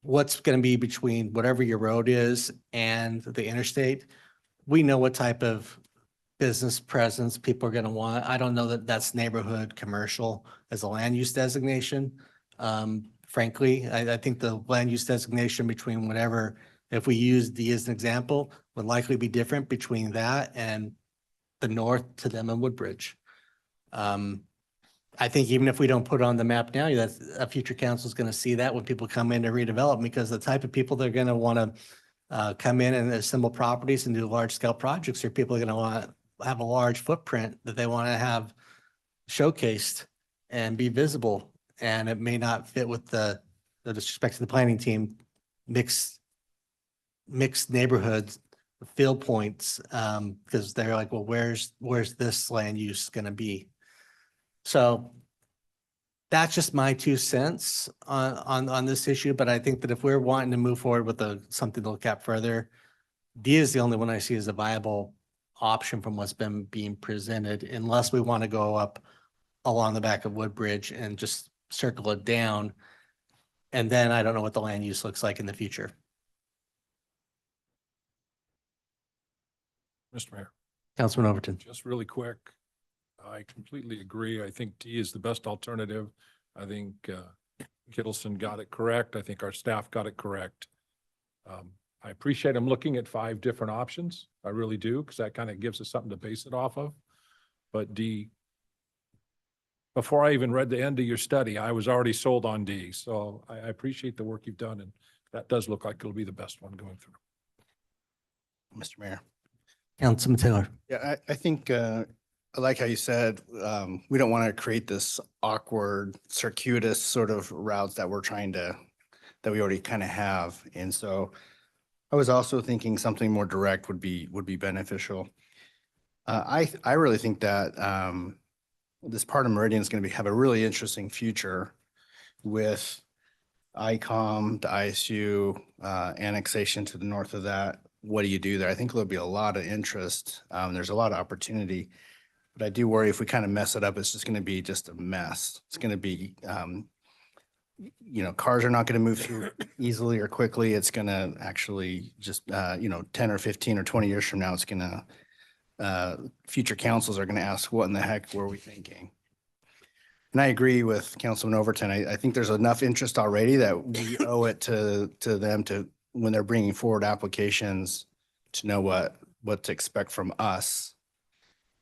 what's going to be between whatever your road is and the interstate. We know what type of business presence people are going to want. I don't know that that's neighborhood commercial as a land use designation. Frankly, I think the land use designation between whatever, if we use D as an example, would likely be different between that and the north to them and Woodbridge. I think even if we don't put it on the map now, that's a future council is going to see that when people come in to redevelop, because the type of people they're going to want to come in and assemble properties and do large scale projects, or people are going to want to have a large footprint that they want to have showcased and be visible. And it may not fit with the disrespect to the planning team, mixed neighborhoods, field points, because they're like, well, where's this land use going to be? So that's just my 2 cents on this issue. But I think that if we're wanting to move forward with something to look at further, D is the only one I see as a viable option from what's been being presented, unless we want to go up along the back of Woodbridge and just circle it down. And then I don't know what the land use looks like in the future. Mr. Mayor, Councilman Overton. just really quick. I completely agree. I think D is the best alternative. I think Kittleson got it correct. I think our staff got it correct. I appreciate him looking at 5 different options. I really do, because that kind of gives us something to base it off of. But D, before I even read the end of your study, I was already sold on D. So I appreciate the work you've done, and that does look like it'll be the best one going through. Mr. Mayor. Councilman Taylor. Yeah, I think, I like how you said, we don't want to create this awkward circuitous sort of routes that that we already kind of have. And so I was also thinking something more direct would be beneficial. I really think that this part of Meridian is going to have a really interesting future with ICOM, the ISU, annexation to the north of that. What do you do there? I think there'll be a lot of interest. There's a lot of opportunity, but I do worry if we kind of mess it up, it's just going to be just a mess. It's going to be, cars are not going to move through easily or quickly. It's going to actually just, 10 or 15 or 20 years from now, it's going to, future councils are going to ask, what in the heck were we thinking? And I agree with Councilman Overton. I think there's enough interest already that we owe it to them to, when they're bringing forward applications, to know what to expect from us.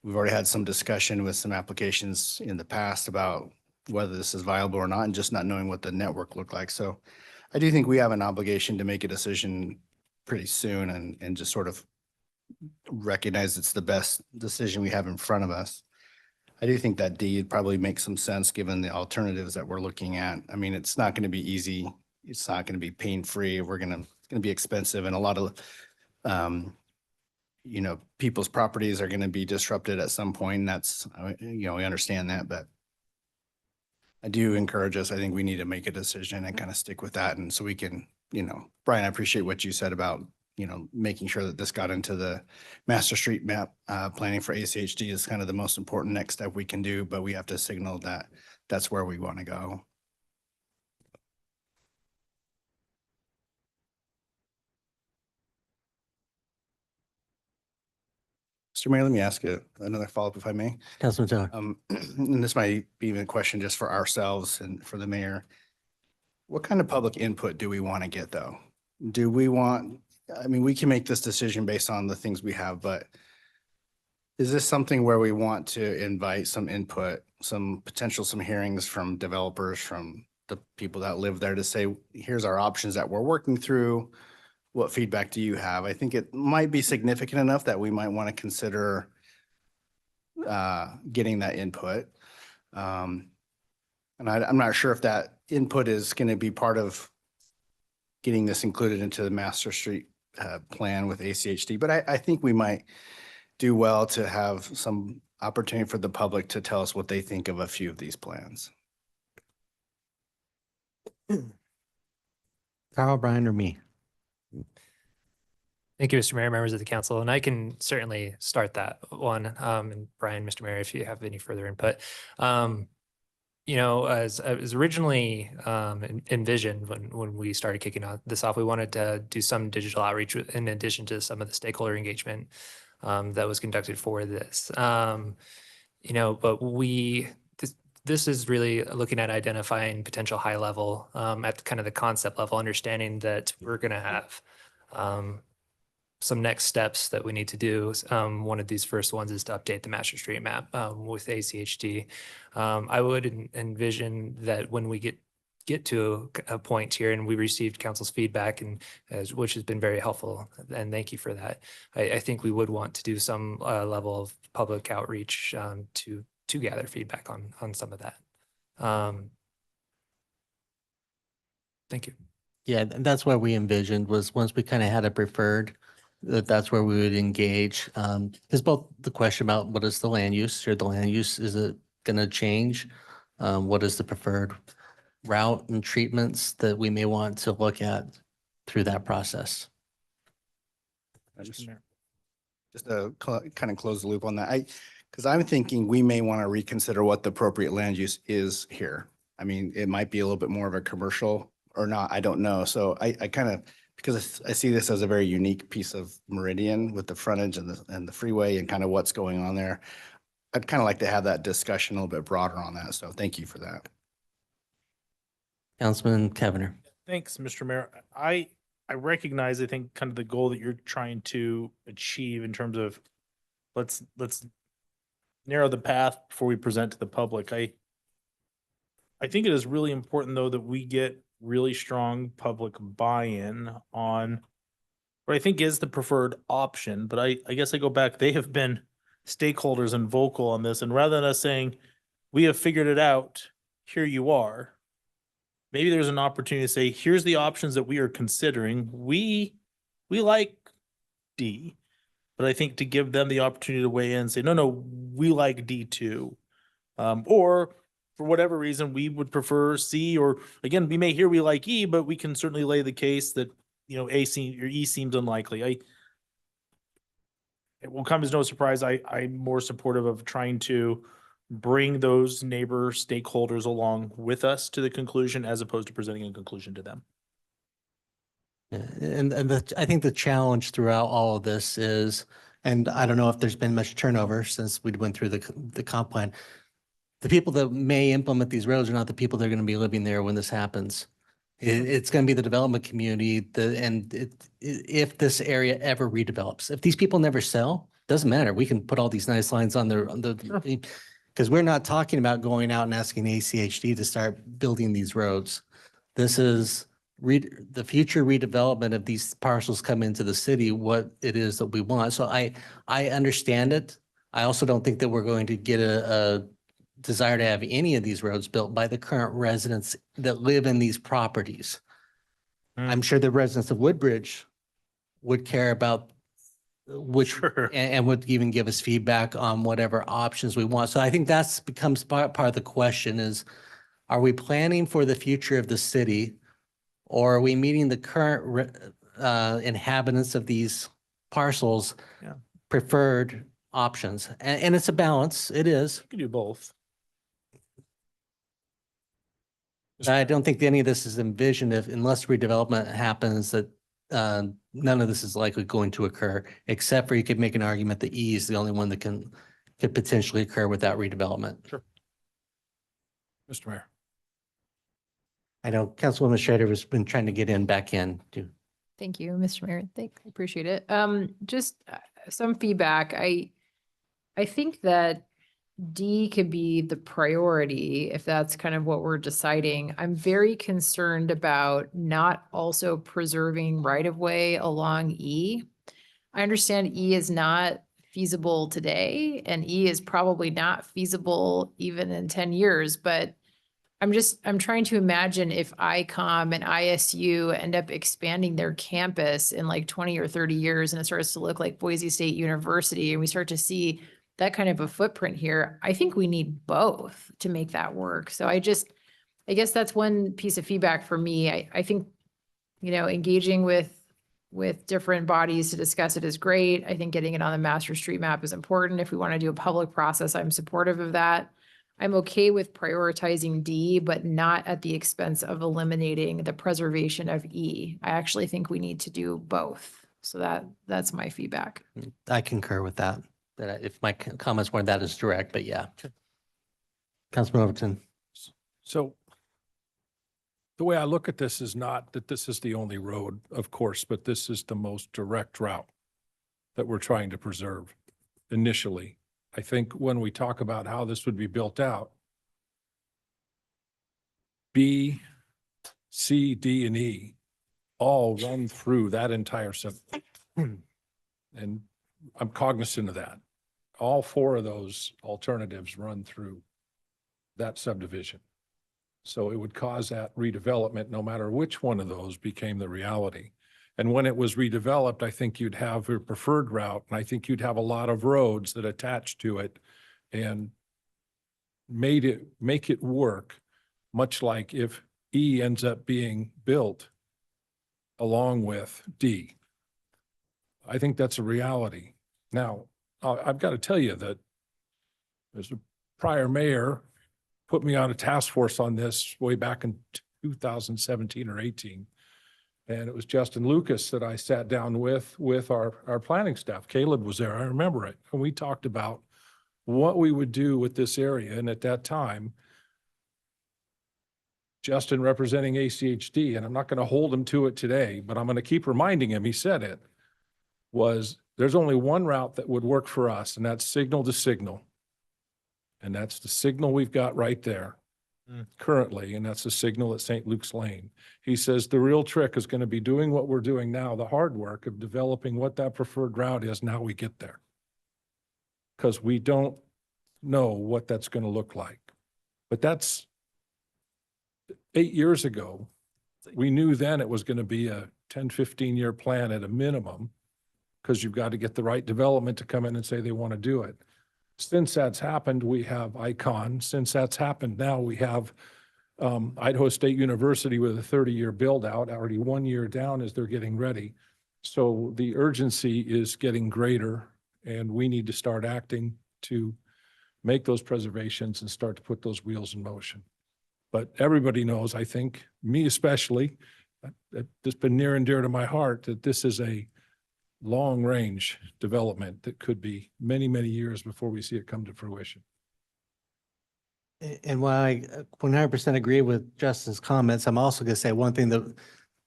We've already had some discussion with some applications in the past about whether this is viable or not, and just not knowing what the network looked like. So I do think we have an obligation to make a decision pretty soon and just sort of recognize it's the best decision we have in front of us. I do think that D probably makes some sense given the alternatives that we're looking at. I mean, it's not going to be easy. It's not going to be pain-free. It's going to be expensive, and a lot of, people's properties are going to be disrupted at some point. And that's, we understand that, but I do encourage us. I think we need to make a decision and kind of stick with that. And so we can, Brian, I appreciate what you said about, making sure that this got into the master street map, planning for ACHD is kind of the most important next step we can do, but we have to signal that that's where we want to go. Mr. Mayor, let me ask you another follow-up if I may. Councilman Taylor. And this might be even a question just for ourselves and for the mayor. What kind of public input do we want to get though? Do we want, we can make this decision based on the things we have, but is this something where we want to invite some input, some hearings from developers, from the people that live there to say, here's our options that we're working through. What feedback do you have? I think it might be significant enough that we might want to consider getting that input. And I'm not sure if that input is going to be part of getting this included into the master street plan with ACHD, but I think we might do well to have some opportunity for the public to tell us what they think of a few of these plans. Carl, Brian, or me? Thank you, Mr. Mayor, members of the council, and I can certainly start that one. And Brian, Mr. Mayor, if you have any further input. You know, as originally envisioned when we started kicking this off, we wanted to do some digital outreach in addition to some of the stakeholder engagement that was conducted for this. You know, but this is really looking at identifying potential high level at kind of the concept level, understanding that we're going to have some next steps that we need to do. One of these first ones is to update the master street map with ACHD. I would envision that when we get to a point here and we received council's feedback and which has been very helpful, and thank you for that. I think we would want to do some level of public outreach to gather feedback on some of that. Thank you. Yeah, that's what we envisioned was once we kind of had a preferred, that's where we would engage. Because both the question about what is the land use or the land use, is it going to change? What is the preferred route and treatments that we may want to look at through that process? Just to kind of close the loop on that, because I'm thinking we may want to reconsider what the appropriate land use is here. I mean, it might be a little bit more of a commercial or not, I don't know. So I kind of, because I see this as a very unique piece of Meridian with the frontage and the freeway and kind of what's going on there. I'd kind of like to have that discussion a little bit broader on that. So thank you for that. Councilman Kevener. Thanks, Mr. Mayor. I recognize, I think, kind of the goal that you're trying to achieve in terms of let's narrow the path before we present to the public. I think it is really important, though, that we get really strong public buy-in on what I think is the preferred option. But I guess I go back, they have been stakeholders and vocal on this. And rather than us saying, we have figured it out, here you are, maybe there's an opportunity to say, here's the options that we are considering. We like D, but I think to give them the opportunity to weigh in and say, no, we like D too. Or for whatever reason, we would prefer C, or again, we may hear we like E, but we can certainly lay the case that, you know, A or E seems unlikely. It will come as no surprise. I'm more supportive of trying to bring those neighbor stakeholders along with us to the conclusion as opposed to presenting a conclusion to them. Yeah, and I think the challenge throughout all of this is, and I don't know if there's been much turnover since we went through the comp plan. The people that may implement these roads are not the people that are going to be living there when this happens. It's going to be the development community, if this area ever redevelops. If these people never sell, doesn't matter. We can put all these nice lines on the because we're not talking about going out and asking ACHD to start building these roads. This is the future redevelopment of these parcels come into the city, what it is that we want. So I understand it. I also don't think that we're going to get a desire to have any of these roads built by the current residents that live in these properties. I'm sure the residents of Woodbridge would care about which, and would even give us feedback on whatever options we want. So I think that's becomes part of the question is, are we planning for the future of the city, or are we meeting the current inhabitants of these parcels preferred options? And it's a balance. It is. You can do both. I don't think any of this is envisioned unless redevelopment happens, that none of this is likely going to occur, except for you could make an argument that E is the only one that could potentially occur without redevelopment. Sure. Mr. Mayor. I know Councilwoman Schrader has been trying to get back in too. Thank you, Mr. Mayor. Appreciate it. Just some feedback. I think that D could be the priority, if that's kind of what we're deciding. I'm very concerned about not also preserving right-of-way along E. I understand E is not feasible today, and E is probably not feasible even in 10 years, but I'm trying to imagine if ICOM and ISU end up expanding their campus in like 20 or 30 years, and it starts to look like Boise State University, and we start to see that kind of a footprint here. I think we need both to make that work. So I guess that's one piece of feedback for me. I think, engaging with different bodies to discuss it is great. I think getting it on the master street map is important. If we want to do a public process, I'm supportive of that. I'm okay with prioritizing D, but not at the expense of eliminating the preservation of E. I actually think we need to do both. So that's my feedback. I concur with that. That if my comments weren't that as direct, but yeah. Councilman Overton. So the way I look at this is not that this is the only road, of course, but this is the most direct route that we're trying to preserve initially. I think when we talk about how this would be built out, B, C, D, and E all run through that entire subdivision. And I'm cognizant of that. All four of those alternatives run through that subdivision. So it would cause that redevelopment, no matter which one of those became the reality. And when it was redeveloped, I think you'd have your preferred route, and I think you'd have a lot of roads that attach to it and make it work, much like if E ends up being built along with D. I think that's a reality. Now, I've got to tell you that there's a prior mayor put me on a task force on this way back in 2017 or 18. And it was Justin Lucas that I sat down with our planning staff. Caleb was there, I remember it. And we talked about what we would do with this area. And at that time, Justin representing ACHD, and I'm not going to hold him to it today, but I'm going to keep reminding him, he said it, was there's only one route that would work for us, and that's signal to signal. And that's the signal we've got right there currently, and that's the signal at St. Luke's Lane. He says the real trick is going to be doing what we're doing now, the hard work of developing what that preferred route is and how we get there. Because we don't know what that's going to look like. But that's 8 years ago. We knew then it was going to be a 10, 15-year plan at a minimum, because you've got to get the right development to come in and say they want to do it. Since that's happened, we have ICON. Since that's happened, now we have Idaho State University with a 30-year build out, already 1 year down as they're getting ready. So the urgency is getting greater, and we need to start acting to make those preservations and start to put those wheels in motion. But everybody knows, I think, me especially, that's been near and dear to my heart, that this is a long-range development that could be many, many years before we see it come to fruition. And while I 100% agree with Justin's comments, I'm also going to say one thing that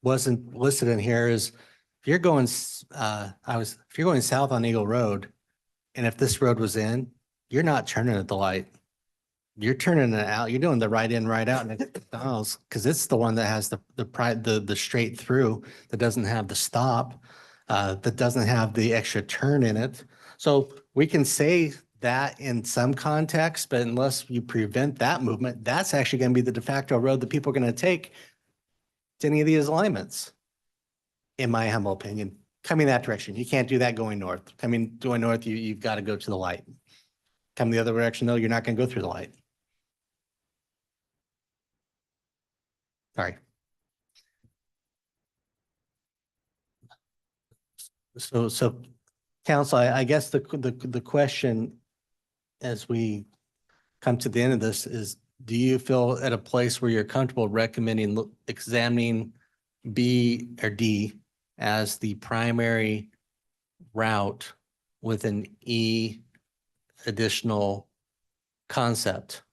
wasn't listed in here is if you're going, if you're going south on Eagle Road, and if this road was in, you're not turning at the light. You're turning it out. You're doing the right in, right out, and because it's the one that has the straight through, that doesn't have the stop, that doesn't have the extra turn in it. So we can say that in some context, but unless you prevent that movement, that's actually going to be the de facto road that people are going to take to any of these alignments, in my humble opinion, coming that direction. You can't do that going north. Going north, you've got to go to the light. Come the other direction, though, you're not going to go through the light. Sorry. So council, I guess the question as we come to the end of this is, do you feel at a place where you're comfortable recommending examining B or D as the primary route with an E additional concept,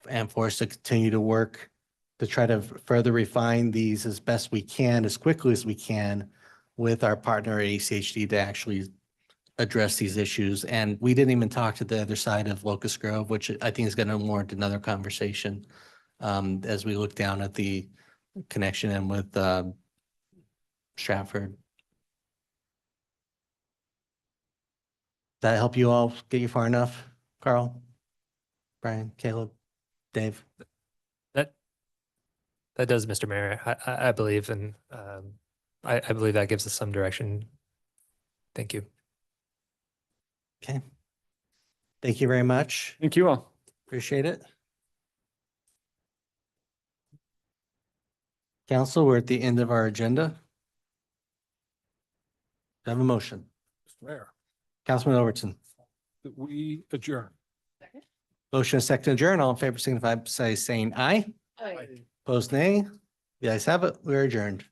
and for us to continue to work to try to further refine these as best we can, as quickly as we can, with our partner at ACHD to actually address these issues. And we didn't even talk to the other side of Locust Grove, which I think is going to warrant another conversation as we look down at the connection and with Stratford. That help you all get you far enough, Carl, Brian, Caleb, Dave? That does, Mr. Mayor, I believe, and I believe that gives us some direction. Thank you. Okay. Thank you very much. Thank you all. Appreciate it. Council, we're at the end of our agenda. Do I have a motion? Mr. Mayor, Councilman Overton. that we adjourn. Motion and second to adjourn. All in favor, signify by saying aye. Aye. Opposed, nay. The ayes have it. We're adjourned.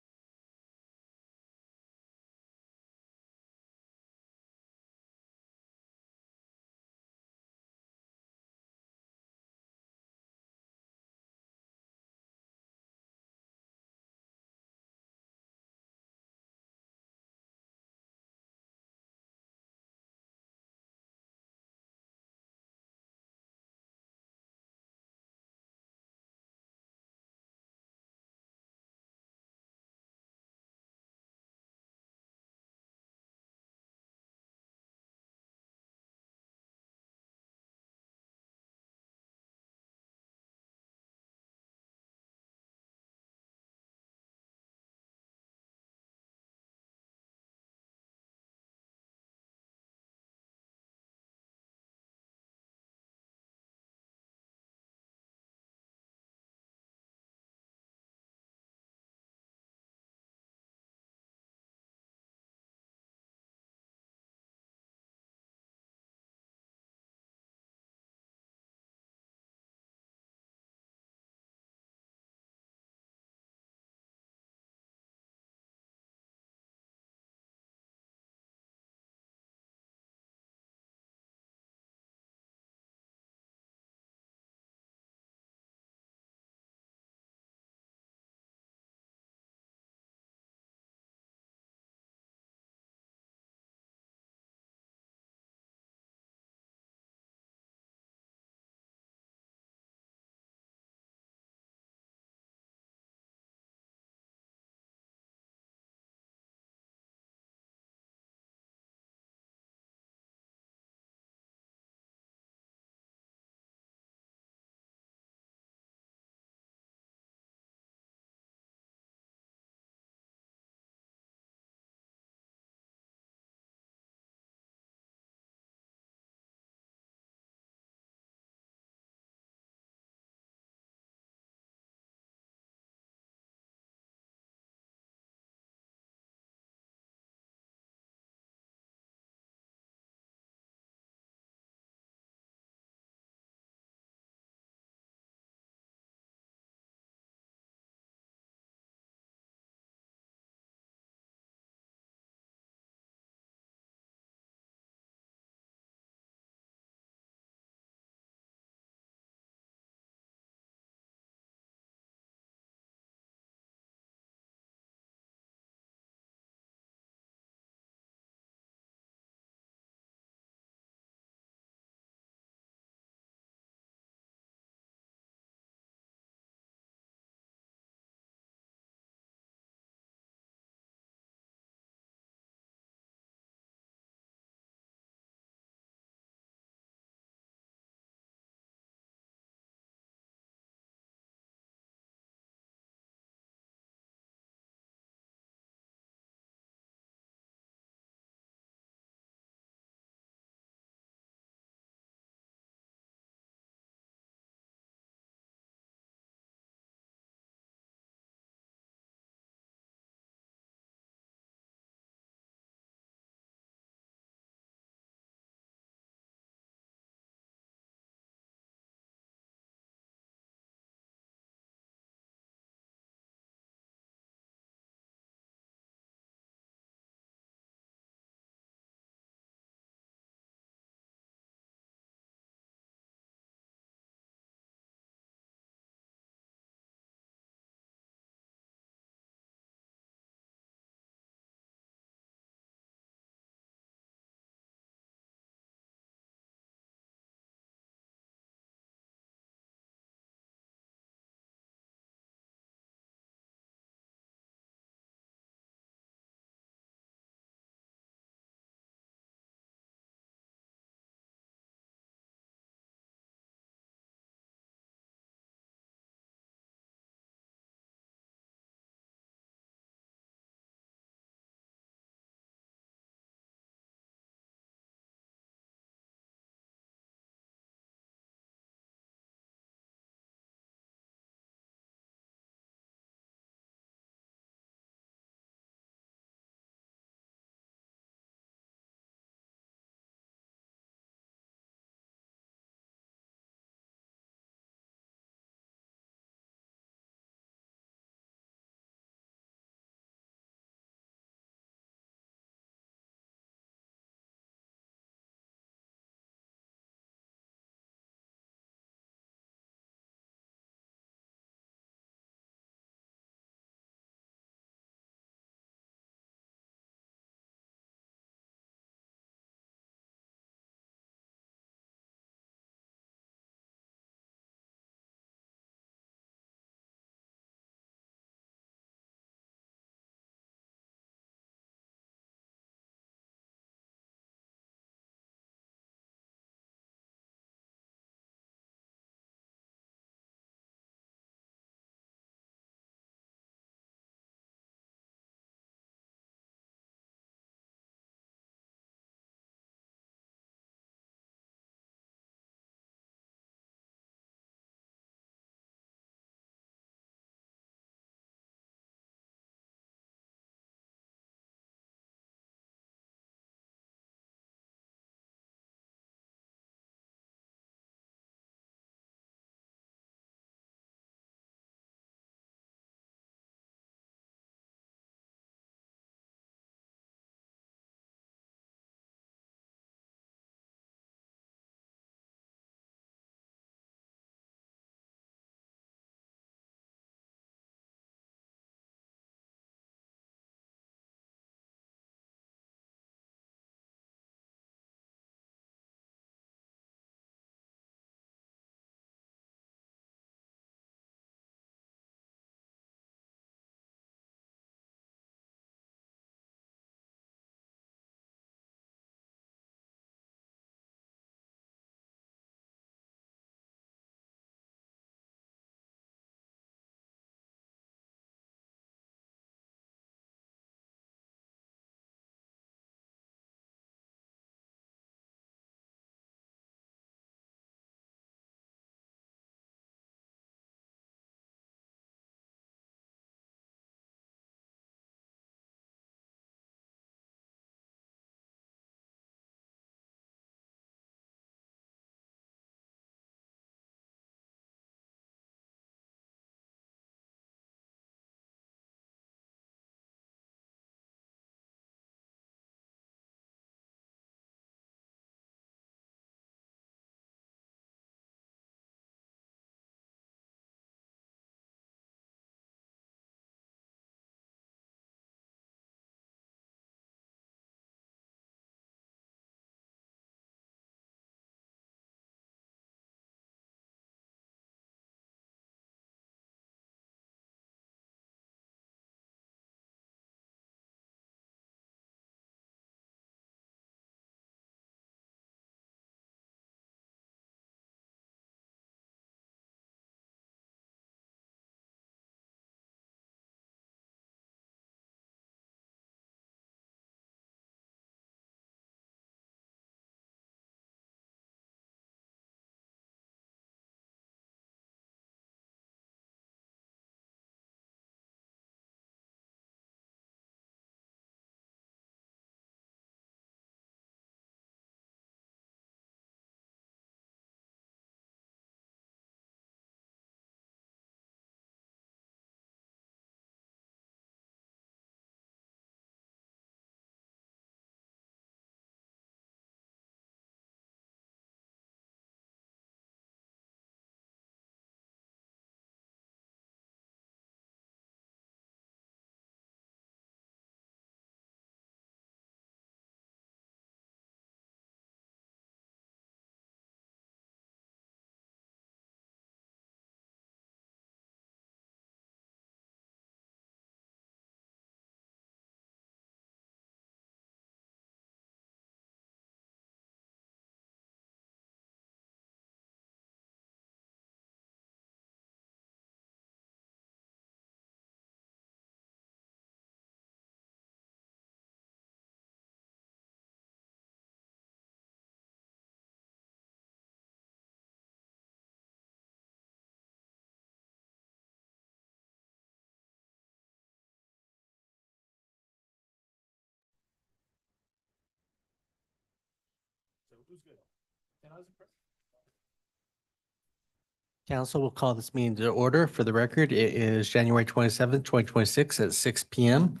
Council will call this meeting to order. For the record, it is January 27th, 2026 at 6 p.m.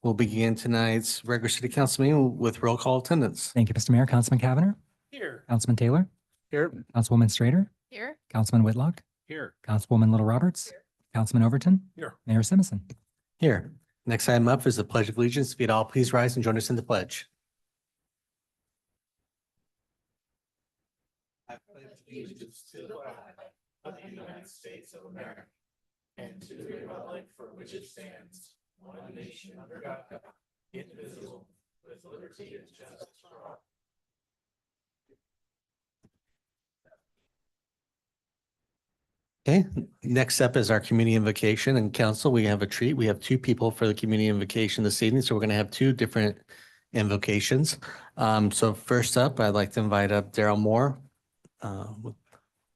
We'll begin tonight's regular city council meeting with roll call attendance. Thank you, Mr. Mayor. Councilman Cavanagh. Here. Councilman Taylor. Here. Councilwoman Strader. Here. Councilman Whitlock. Here. Councilwoman Little Roberts. Councilman Overton. Here. Mayor Simison. Here. Next item up is the Pledge of Allegiance. If you'd all please rise and join us in the pledge. I pledge allegiance to the flag of the United States of America and to the republic for which it stands, one nation under God, indivisible, with liberty and justice for all. Okay, next up is our community invocation and council. We have a treat. We have two people for the community invocation this evening, so we're going to have two different invocations. So first up, I'd like to invite up Daryl Moore with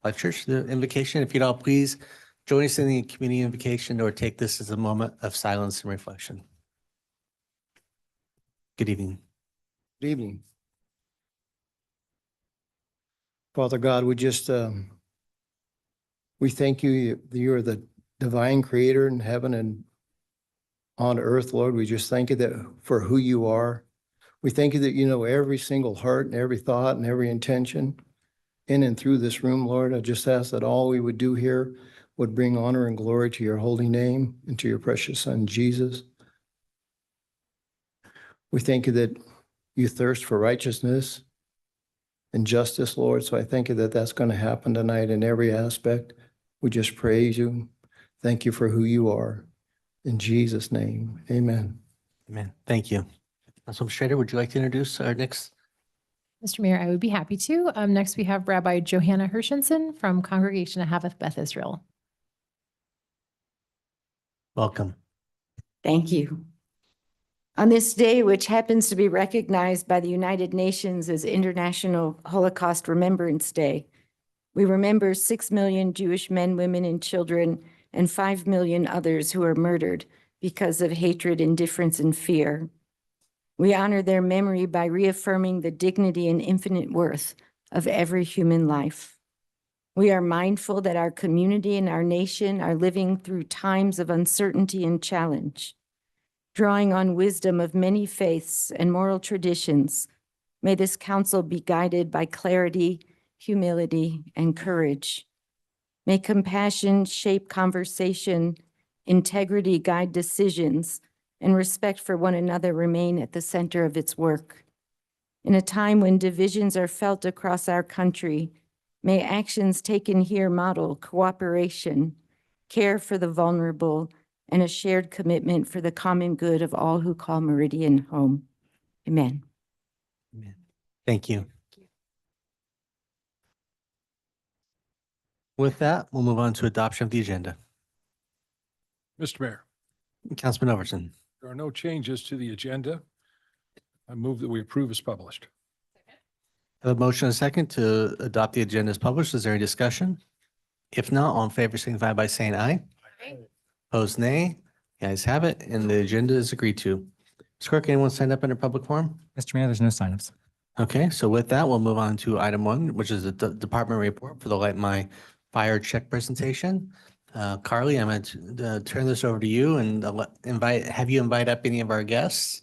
Life Church, the invocation. If you'd all please join us in the community invocation or take this as a moment of silence and reflection. Good evening. Good evening. Father God, we just, we thank you. You're the divine creator in heaven and on earth, Lord. We just thank you that for who you are. We thank you that you know every single heart and every thought and every intention in and through this room, Lord. I just ask that all we would do here would bring honor and glory to your holy name and to your precious Son, Jesus. We thank you that you thirst for righteousness and justice, Lord. So I thank you that that's going to happen tonight in every aspect. We just praise you. Thank you for who you are. In Jesus' name, amen. Amen. Thank you. Councilman Strader, would you like to introduce our next? Mr. Mayor, I would be happy to. Next, we have Rabbi Johanna Hershenson from Congregation of Haveth Beth Israel. Welcome. Thank you. On this day, which happens to be recognized by the United Nations as International Holocaust Remembrance Day, we remember 6 million Jewish men, women, and children, and 5 million others who are murdered because of hatred, indifference, and fear. We honor their memory by reaffirming the dignity and infinite worth of every human life. We are mindful that our community and our nation are living through times of uncertainty and challenge. Drawing on wisdom of many faiths and moral traditions, may this council be guided by clarity, humility, and courage. May compassion shape conversation, integrity guide decisions, and respect for one another remain at the center of its work. In a time when divisions are felt across our country, may actions taken here model cooperation, care for the vulnerable, and a shared commitment for the common good of all who call Meridian home. Amen. Amen. Thank you. With that, we'll move on to adoption of the agenda. Mr. Mayor, Councilman Overton. there are no changes to the agenda. I move that we approve as published. I have a motion and a second to adopt the agenda as published. Is there any discussion? If not, all in favor signify by saying aye. Aye. Opposed, nay. The ayes have it, and the agenda is agreed to. Ms. Clerk, anyone signed up under public forum? Mr. Mayor, there's no signups. Okay, so with that, we'll move on to item 1, which is the department report for the Light My Fire check presentation. Carly, I'm going to turn this over to you and have you invite up any of our guests.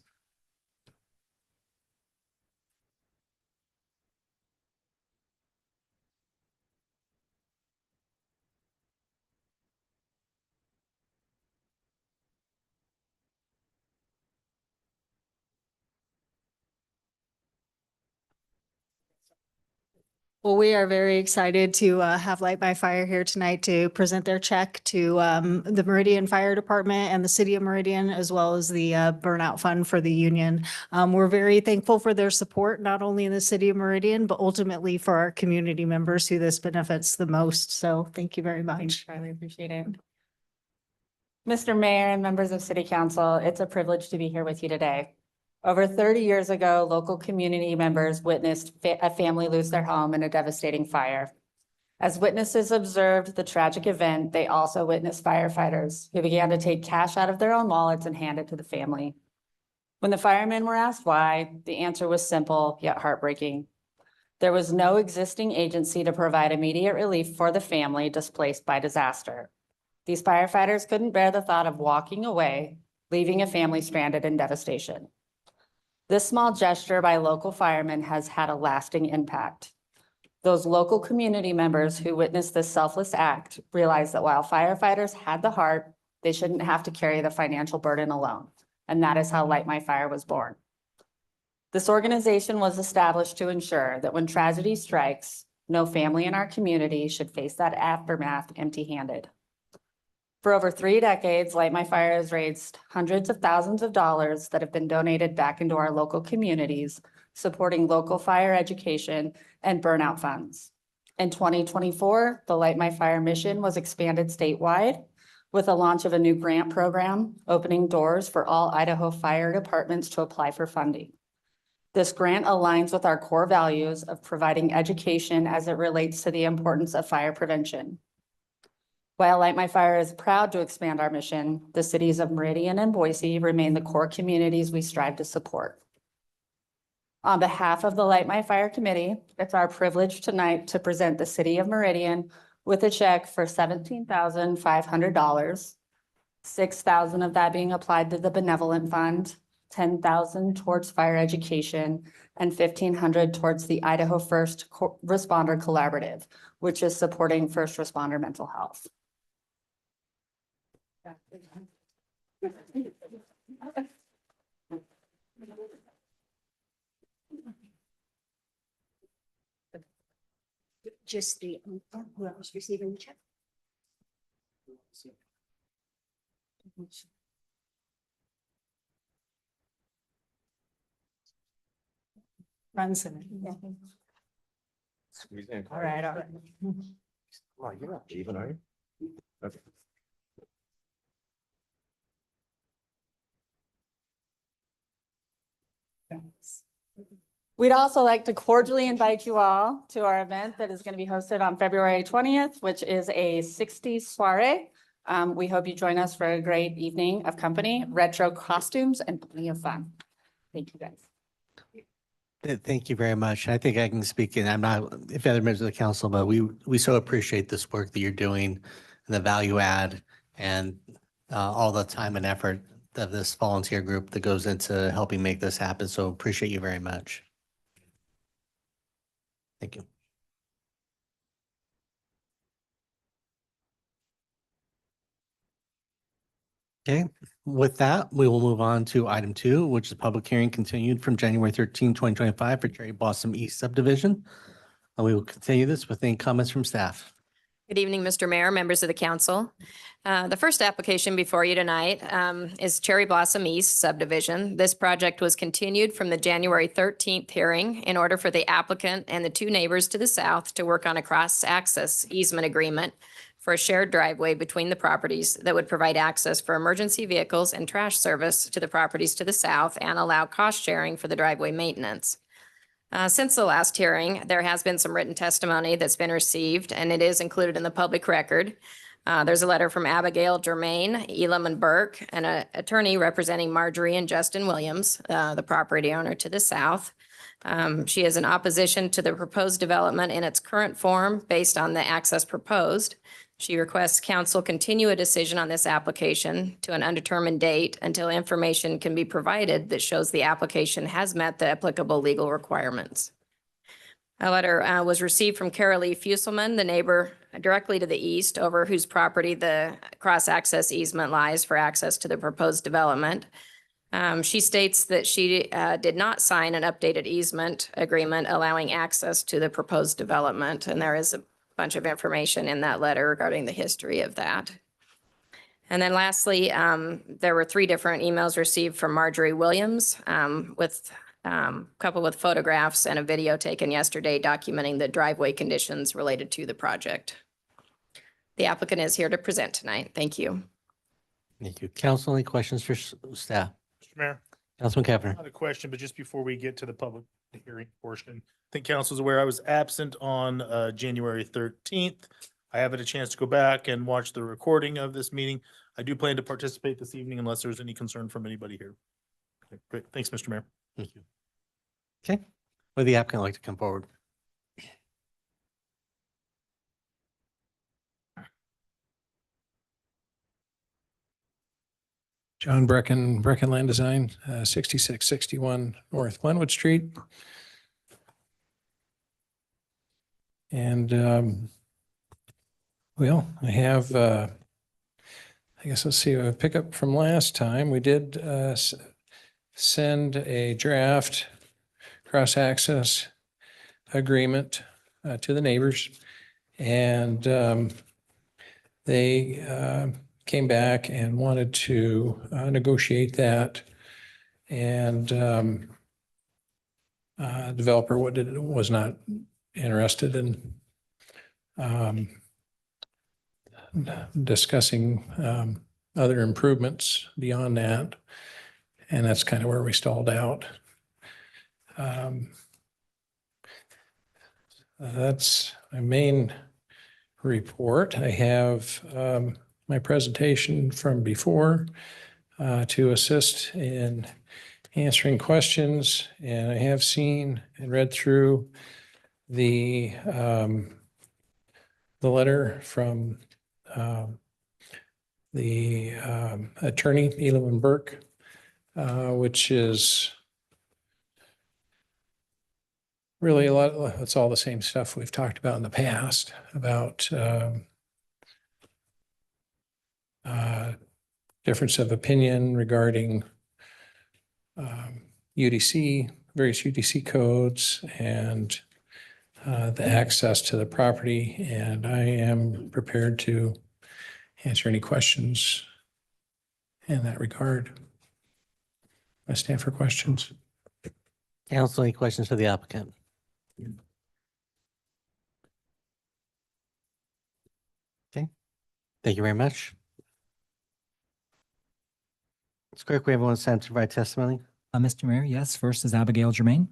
Well, we are very excited to have Light by Fire here tonight to present their check to the Meridian Fire Department and the City of Meridian, as well as the Burnout Fund for the union. We're very thankful for their support, not only in the City of Meridian, but ultimately for our community members who this benefits the most. So thank you very much. I really appreciate it. Mr. Mayor and members of City Council, it's a privilege to be here with you today. Over 30 years ago, local community members witnessed a family lose their home in a devastating fire. As witnesses observed the tragic event, they also witnessed firefighters who began to take cash out of their own wallets and hand it to the family. When the firemen were asked why, the answer was simple yet heartbreaking. There was no existing agency to provide immediate relief for the family displaced by disaster. These firefighters couldn't bear the thought of walking away, leaving a family stranded in devastation. This small gesture by local firemen has had a lasting impact. Those local community members who witnessed this selfless act realized that while firefighters had the heart, they shouldn't have to carry the financial burden alone. And that is how Light My Fire was born. This organization was established to ensure that when tragedy strikes, no family in our community should face that aftermath empty-handed. For over 3 decades, Light My Fire has raised hundreds of thousands of dollars that have been donated back into our local communities, supporting local fire education and burnout funds. In 2024, the Light My Fire mission was expanded statewide with the launch of a new grant program, opening doors for all Idaho fire departments to apply for funding. This grant aligns with our core values of providing education as it relates to the importance of fire prevention. While Light My Fire is proud to expand our mission, the cities of Meridian and Boise remain the core communities we strive to support. On behalf of the Light My Fire Committee, it's our privilege tonight to present the city of Meridian with a check for $17,500, $6,000 of that being applied to the benevolent fund, $10,000 towards fire education, and $1,500 towards the Idaho First Responder Collaborative, which is supporting first responder mental health. Just the, who else receiving the check? Runs in it. All right, all right. Come on, you're not leaving, are you? Okay. We'd also like to cordially invite you all to our event that is going to be hosted on February 20th, which is a 60s soiree. We hope you join us for a great evening of company, retro costumes, and plenty of fun. Thank you, guys. Thank you very much. I think I can speak in, I'm not, if other members of the council, but we so appreciate this work that you're doing and the value add and all the time and effort of this volunteer group that goes into helping make this happen. So appreciate you very much. Thank you. Okay, with that, we will move on to item 2, which is public hearing continued from January 13, 2025 for Cherry Blossom East subdivision. And we will continue this with any comments from staff. Good evening, Mr. Mayor, members of the council. The first application before you tonight is Cherry Blossom East subdivision. This project was continued from the January 13th hearing in order for the applicant and the 2 neighbors to the south to work on a cross-access easement agreement for a shared driveway between the properties that would provide access for emergency vehicles and trash service to the properties to the south and allow cost sharing for the driveway maintenance. Since the last hearing, there has been some written testimony that's been received, and it is included in the public record. There's a letter from Abigail Germain, Elam and Burke, an attorney representing Marjorie and Justin Williams, the property owner to the south. She is in opposition to the proposed development in its current form based on the access proposed. She requests council continue a decision on this application to an undetermined date until information can be provided that shows the application has met the applicable legal requirements. A letter was received from Carolee Fusselman, the neighbor directly to the east over whose property the cross-access easement lies for access to the proposed development. She states that she did not sign an updated easement agreement allowing access to the proposed development, and there is a bunch of information in that letter regarding the history of that. And then lastly, there were 3 different emails received from Marjorie Williams with coupled with photographs and a video taken yesterday documenting the driveway conditions related to the project. The applicant is here to present tonight. Thank you. Thank you. Council, any questions for staff? Mr. Mayor. Councilman Kavner. Not a question, but just before we get to the public hearing portion, I think council's aware I was absent on January 13th. I haven't had a chance to go back and watch the recording of this meeting. I do plan to participate this evening unless there's any concern from anybody here. Okay, great. Thanks, Mr. Mayor. Thank you. Okay. Would the applicant like to come forward? John Brecken Land Design, 6661 North Glenwood Street. And well, I have, I guess let's see, a pickup from last time. We did send a draft cross-access agreement to the neighbors. And they came back and wanted to negotiate that. And developer was not interested in discussing other improvements beyond that. And that's kind of where we stalled out. That's my main report. I have my presentation from before to assist in answering questions. And I have seen and read through the letter from the attorney, Elam and Burke, which is really a lot, it's all the same stuff we've talked about in the past about difference of opinion regarding UDC, various UDC codes and the access to the property. And I am prepared to answer any questions in that regard. I stand for questions. Council, any questions for the applicant? Okay, thank you very much. It's correct. We have one time to provide testimony. Mr. Mayor, yes. First is Abigail Germain.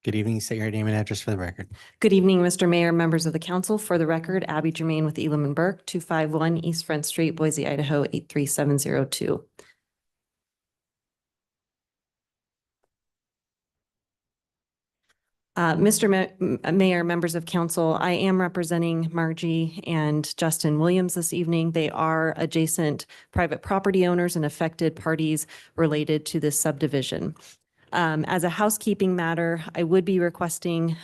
Good evening. State your name and address for the record. Good evening, Mr. Mayor, members of the council. For the record, Abby Germain with Elam and Burke, 251 East Front Street, Boise, Idaho, 83702. Mr. Mayor, members of council, I am representing Margie and Justin Williams this evening. They are adjacent private property owners and affected parties related to this subdivision. As a housekeeping matter, I would be requesting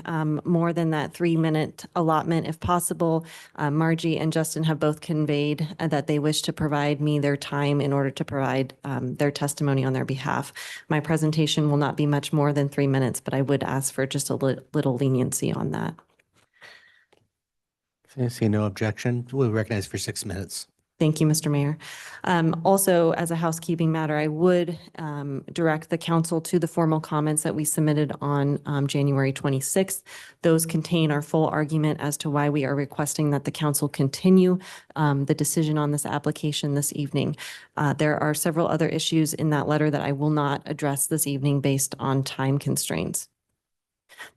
more than that 3-minute allotment if possible. Margie and Justin have both conveyed that they wish to provide me their time in order to provide their testimony on their behalf. My presentation will not be much more than 3 minutes, but I would ask for just a little leniency on that. I see no objection. We'll recognize for 6 minutes. Thank you, Mr. Mayor. Also, as a housekeeping matter, I would direct the council to the formal comments that we submitted on January 26th. Those contain our full argument as to why we are requesting that the council continue the decision on this application this evening. There are several other issues in that letter that I will not address this evening based on time constraints.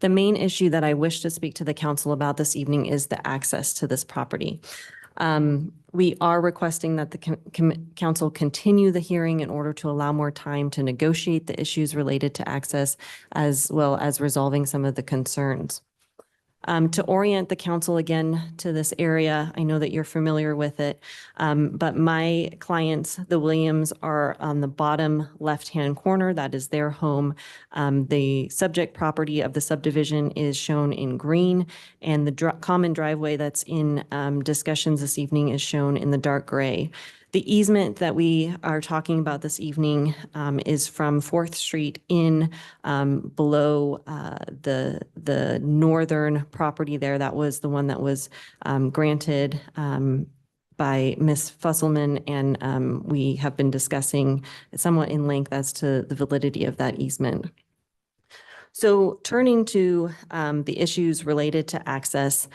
The main issue that I wish to speak to the council about this evening is the access to this property. We are requesting that the council continue the hearing in order to allow more time to negotiate the issues related to access as well as resolving some of the concerns. To orient the council again to this area, I know that you're familiar with it, but my clients, the Williams, are on the bottom left-hand corner. That is their home. The subject property of the subdivision is shown in green, and the common driveway that's in discussions this evening is shown in the dark gray. The easement that we are talking about this evening is from 4th Street in below the northern property there. That was the one that was granted by Ms. Fusselman, and we have been discussing somewhat in length as to the validity of that easement. So turning to the issues related to access,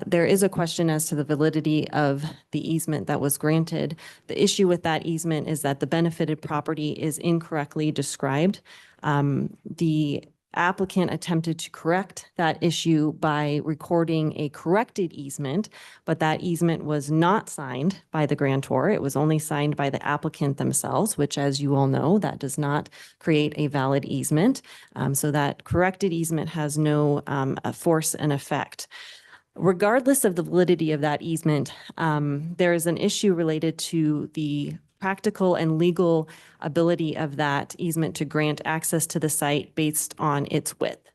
there is a question as to the validity of the easement that was granted. The issue with that easement is that the benefited property is incorrectly described. The applicant attempted to correct that issue by recording a corrected easement, but that easement was not signed by the grantor. It was only signed by the applicant themselves, which, as you all know, that does not create a valid easement. So that corrected easement has no force and effect. Regardless of the validity of that easement, there is an issue related to the practical and legal ability of that easement to grant access to the site based on its width.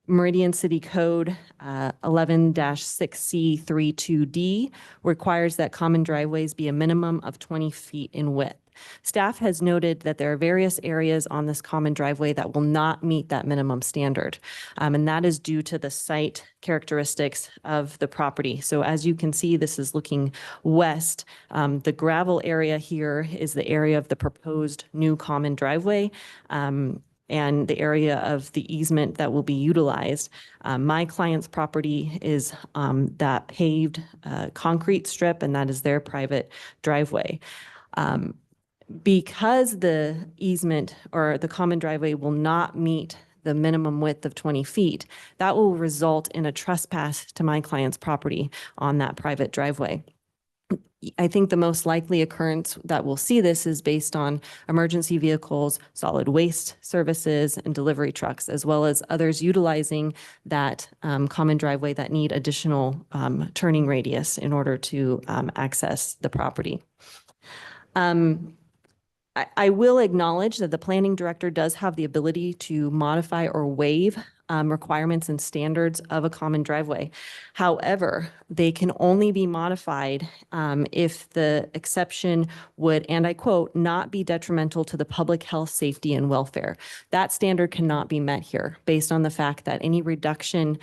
Meridian City Code 11-6C32D requires that common driveways be a minimum of 20 feet in width. Staff has noted that there are various areas on this common driveway that will not meet that minimum standard, and that is due to the site characteristics of the property. So as you can see, this is looking west. The gravel area here is the area of the proposed new common driveway. And the area of the easement that will be utilized. My client's property is that paved concrete strip, and that is their private driveway. Because the easement or the common driveway will not meet the minimum width of 20 feet, that will result in a trespass to my client's property on that private driveway. I think the most likely occurrence that we'll see this is based on emergency vehicles, solid waste services, and delivery trucks, as well as others utilizing that common driveway that need additional turning radius in order to access the property. I will acknowledge that the planning director does have the ability to modify or waive requirements and standards of a common driveway. However, they can only be modified if the exception would, and I quote, not be detrimental to the public health, safety, and welfare. That standard cannot be met here based on the fact that any reduction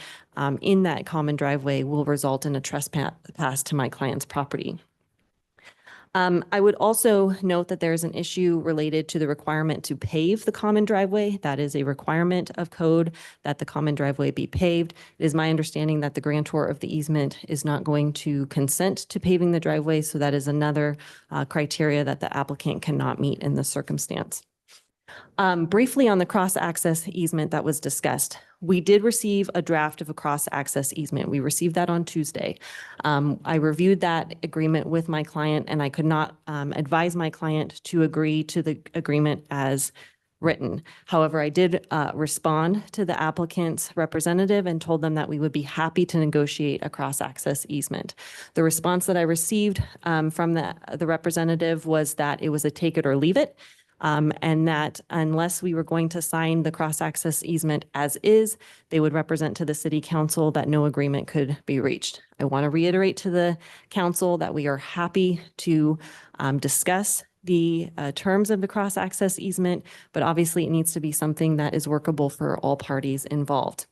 in that common driveway will result in a trespass to my client's property. I would also note that there is an issue related to the requirement to pave the common driveway. That is a requirement of code that the common driveway be paved. It is my understanding that the grantor of the easement is not going to consent to paving the driveway, so that is another criteria that the applicant cannot meet in this circumstance. Briefly on the cross-access easement that was discussed, we did receive a draft of a cross-access easement. We received that on Tuesday. I reviewed that agreement with my client, and I could not advise my client to agree to the agreement as written. However, I did respond to the applicant's representative and told them that we would be happy to negotiate a cross-access easement. The response that I received from the representative was that it was a take it or leave it. And that unless we were going to sign the cross-access easement as is, they would represent to the city council that no agreement could be reached. I want to reiterate to the council that we are happy to discuss the terms of the cross-access easement, but obviously it needs to be something that is workable for all parties involved.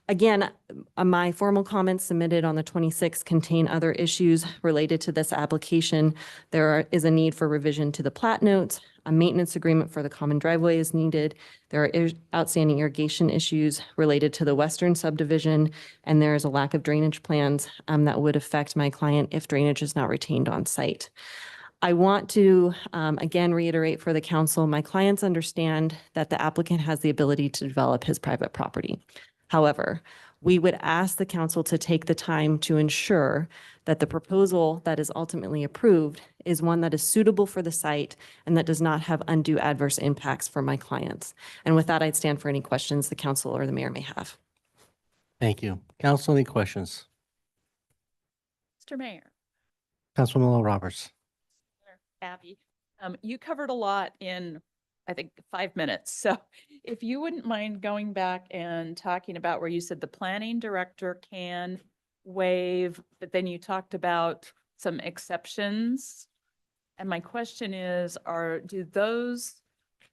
Again, my formal comments submitted on the 26th contain other issues related to this application. There is a need for revision to the plat notes. A maintenance agreement for the common driveway is needed. There are outstanding irrigation issues related to the western subdivision, and there is a lack of drainage plans that would affect my client if drainage is not retained on site. I want to, again, reiterate for the council, my clients understand that the applicant has the ability to develop his private property. However, we would ask the council to take the time to ensure that the proposal that is ultimately approved is one that is suitable for the site and that does not have undue adverse impacts for my clients. And with that, I'd stand for any questions the council or the mayor may have. Thank you. Council, any questions? Mr. Mayor. Councilwoman Roberts. Abby, you covered a lot in, I think, 5 minutes. So if you wouldn't mind going back and talking about where you said the planning director can waive, but then you talked about some exceptions. And my question is, do those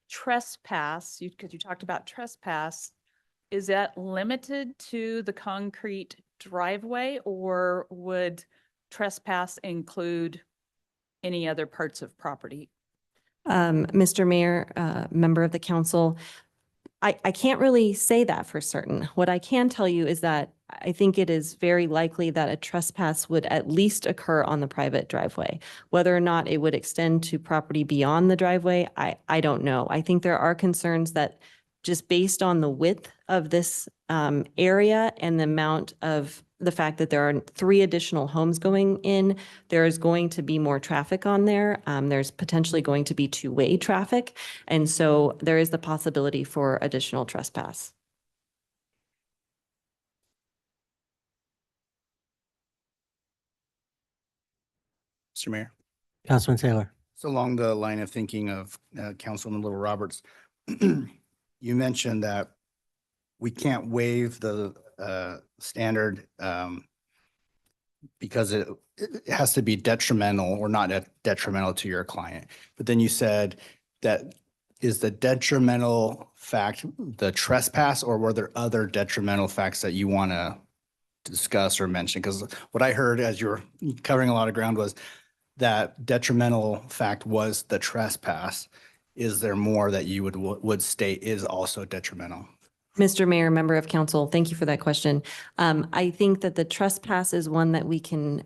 trespass, because you talked about trespass, is that limited to the concrete driveway, or would trespass include any other parts of property? Mr. Mayor, member of the council, I can't really say that for certain. What I can tell you is that I think it is very likely that a trespass would at least occur on the private driveway. Whether or not it would extend to property beyond the driveway, I don't know. I think there are concerns that just based on the width of this area and the amount of the fact that there are 3 additional homes going in, there is going to be more traffic on there. There's potentially going to be two-way traffic. And so there is the possibility for additional trespass. Mr. Mayor. Councilman Taylor. So along the line of thinking of Councilman Little Roberts, you mentioned that we can't waive the standard because it has to be detrimental or not detrimental to your client. But then you said that is the detrimental fact the trespass, or were there other detrimental facts that you want to discuss or mention? Because what I heard as you were covering a lot of ground was that detrimental fact was the trespass. Is there more that you would state is also detrimental? Mr. Mayor, member of council, thank you for that question. I think that the trespass is one that we can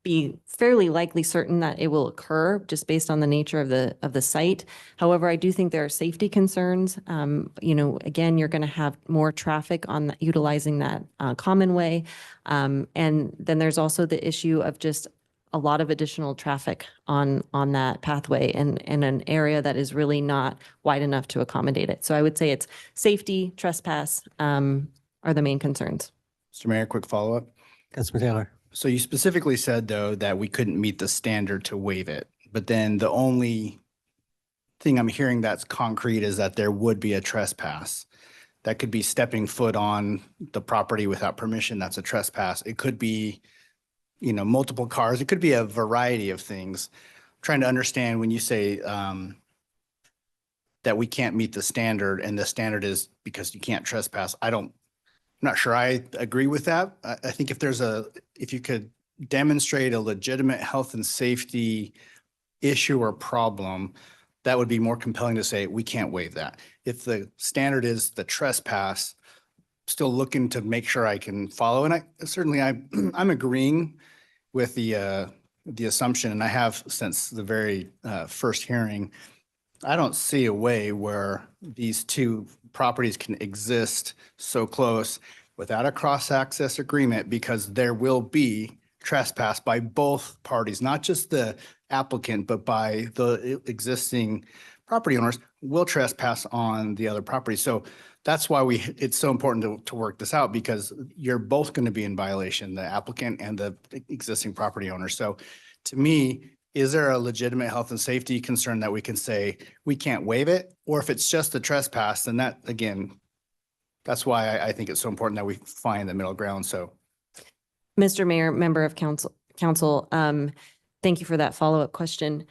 be fairly likely certain that it will occur just based on the nature of the site. However, I do think there are safety concerns. Again, you're going to have more traffic on utilizing that common way. And then there's also the issue of just a lot of additional traffic on that pathway and in an area that is really not wide enough to accommodate it. So I would say it's safety, trespass are the main concerns. Mr. Mayor, quick follow-up. Councilman Taylor. So you specifically said, though, that we couldn't meet the standard to waive it. But then the only thing I'm hearing that's concrete is that there would be a trespass. That could be stepping foot on the property without permission. That's a trespass. It could be, multiple cars. It could be a variety of things. I'm trying to understand when you say that we can't meet the standard and the standard is because you can't trespass. I'm not sure I agree with that. I think if you could demonstrate a legitimate health and safety issue or problem, that would be more compelling to say we can't waive that. If the standard is the trespass, still looking to make sure I can follow. And I'm agreeing with the assumption, and I have since the very first hearing. I don't see a way where these two properties can exist so close without a cross-access agreement, because there will be trespass by both parties, not just the applicant, but by the existing property owners will trespass on the other property. So that's why it's so important to work this out, because you're both going to be in violation, the applicant and the existing property owner. So to me, is there a legitimate health and safety concern that we can say we can't waive it? Or if it's just a trespass, then that, again, that's why I think it's so important that we find the middle ground. So, Mr. Mayor, member of council, thank you for that follow-up question.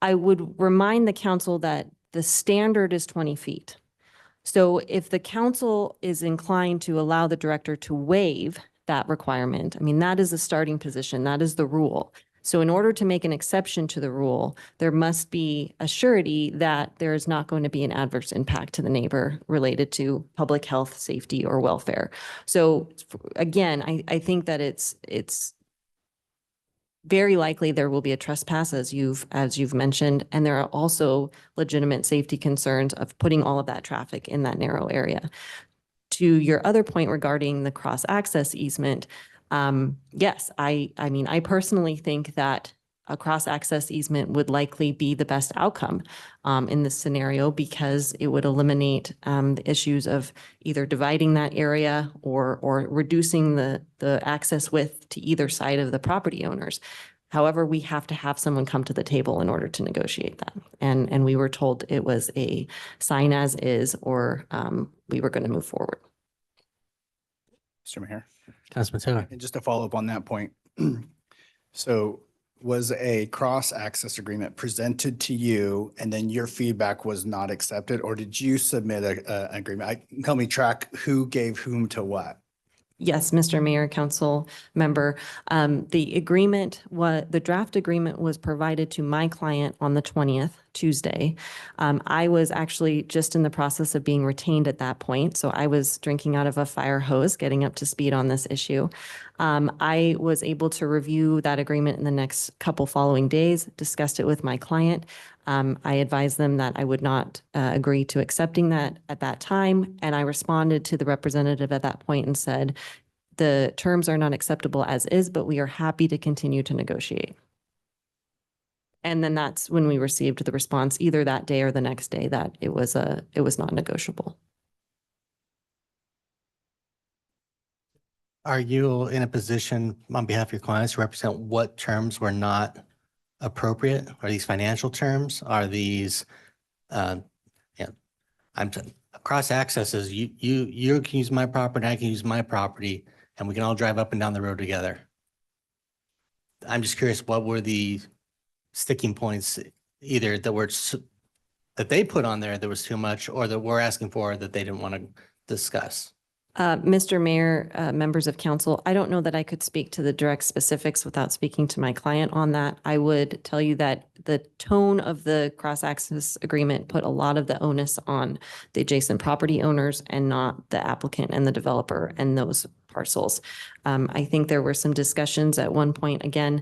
I would remind the council that the standard is 20 feet. So if the council is inclined to allow the director to waive that requirement, that is the starting position. That is the rule. So in order to make an exception to the rule, there must be a surety that there is not going to be an adverse impact to the neighbor related to public health, safety, or welfare. So again, I think that it's very likely there will be a trespass, as you've mentioned, and there are also legitimate safety concerns of putting all of that traffic in that narrow area. To your other point regarding the cross-access easement, yes, I personally think that a cross-access easement would likely be the best outcome in this scenario, because it would eliminate the issues of either dividing that area or reducing the access width to either side of the property owners. However, we have to have someone come to the table in order to negotiate that. And we were told it was a sign as is, or we were going to move forward. Mr. Mayor. Councilman Taylor. And just to follow up on that point. So was a cross-access agreement presented to you and then your feedback was not accepted, or did you submit an agreement? Help me track who gave whom to what. Yes, Mr. Mayor, council member. The draft agreement was provided to my client on the 20th, Tuesday. I was actually just in the process of being retained at that point. So I was drinking out of a fire hose, getting up to speed on this issue. I was able to review that agreement in the next couple following days, discussed it with my client. I advised them that I would not agree to accepting that at that time. And I responded to the representative at that point and said, the terms are not acceptable as is, but we are happy to continue to negotiate. And then that's when we received the response either that day or the next day that it was not negotiable. Are you in a position on behalf of your clients to represent what terms were not appropriate? Are these financial terms? Are these, yeah, cross access is you can use my property, I can use my property, and we can all drive up and down the road together. I'm just curious, what were the sticking points, either that they put on there that was too much, or that we're asking for that they didn't want to discuss? Mr. Mayor, members of council, I don't know that I could speak to the direct specifics without speaking to my client on that. I would tell you that the tone of the cross-access agreement put a lot of the onus on the adjacent property owners and not the applicant and the developer and those parcels. I think there were some discussions at one point, again,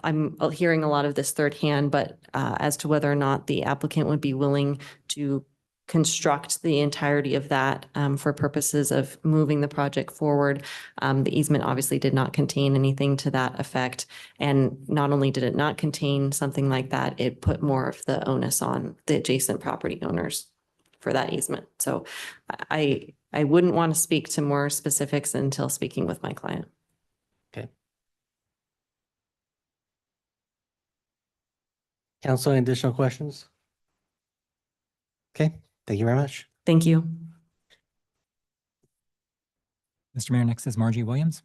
I'm hearing a lot of this third hand, but as to whether or not the applicant would be willing to construct the entirety of that for purposes of moving the project forward. The easement obviously did not contain anything to that effect. And not only did it not contain something like that, it put more of the onus on the adjacent property owners for that easement. So I wouldn't want to speak to more specifics until speaking with my client. Okay. Council, any additional questions? Okay, thank you very much. Thank you. Mr. Mayor, next is Margie Williams.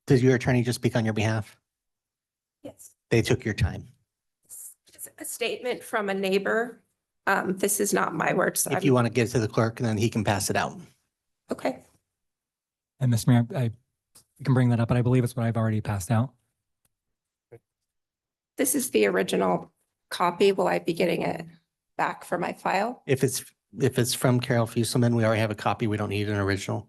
Did your attorney just speak on your behalf? Yes, They took your time. it's a statement from a neighbor. This is not my words. If you want to get it to the clerk, then he can pass it out. Okay, And Mr. Mayor, I can bring that up, but I believe it's what I've already passed out. this is the original copy. Will I be getting it back for my file? If it's from Carol Fusselman, we already have a copy. We don't need an original.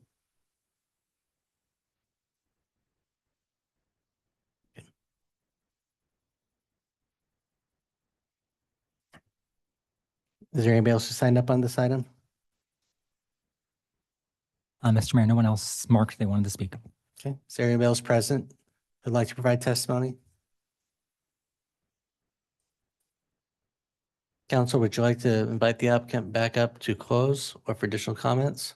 Is there anybody else who signed up on this item? Mr. Mayor, no one else marked they wanted to speak. Okay, is there anybody else present who'd like to provide testimony? Council, would you like to invite the applicant back up to close or for additional comments?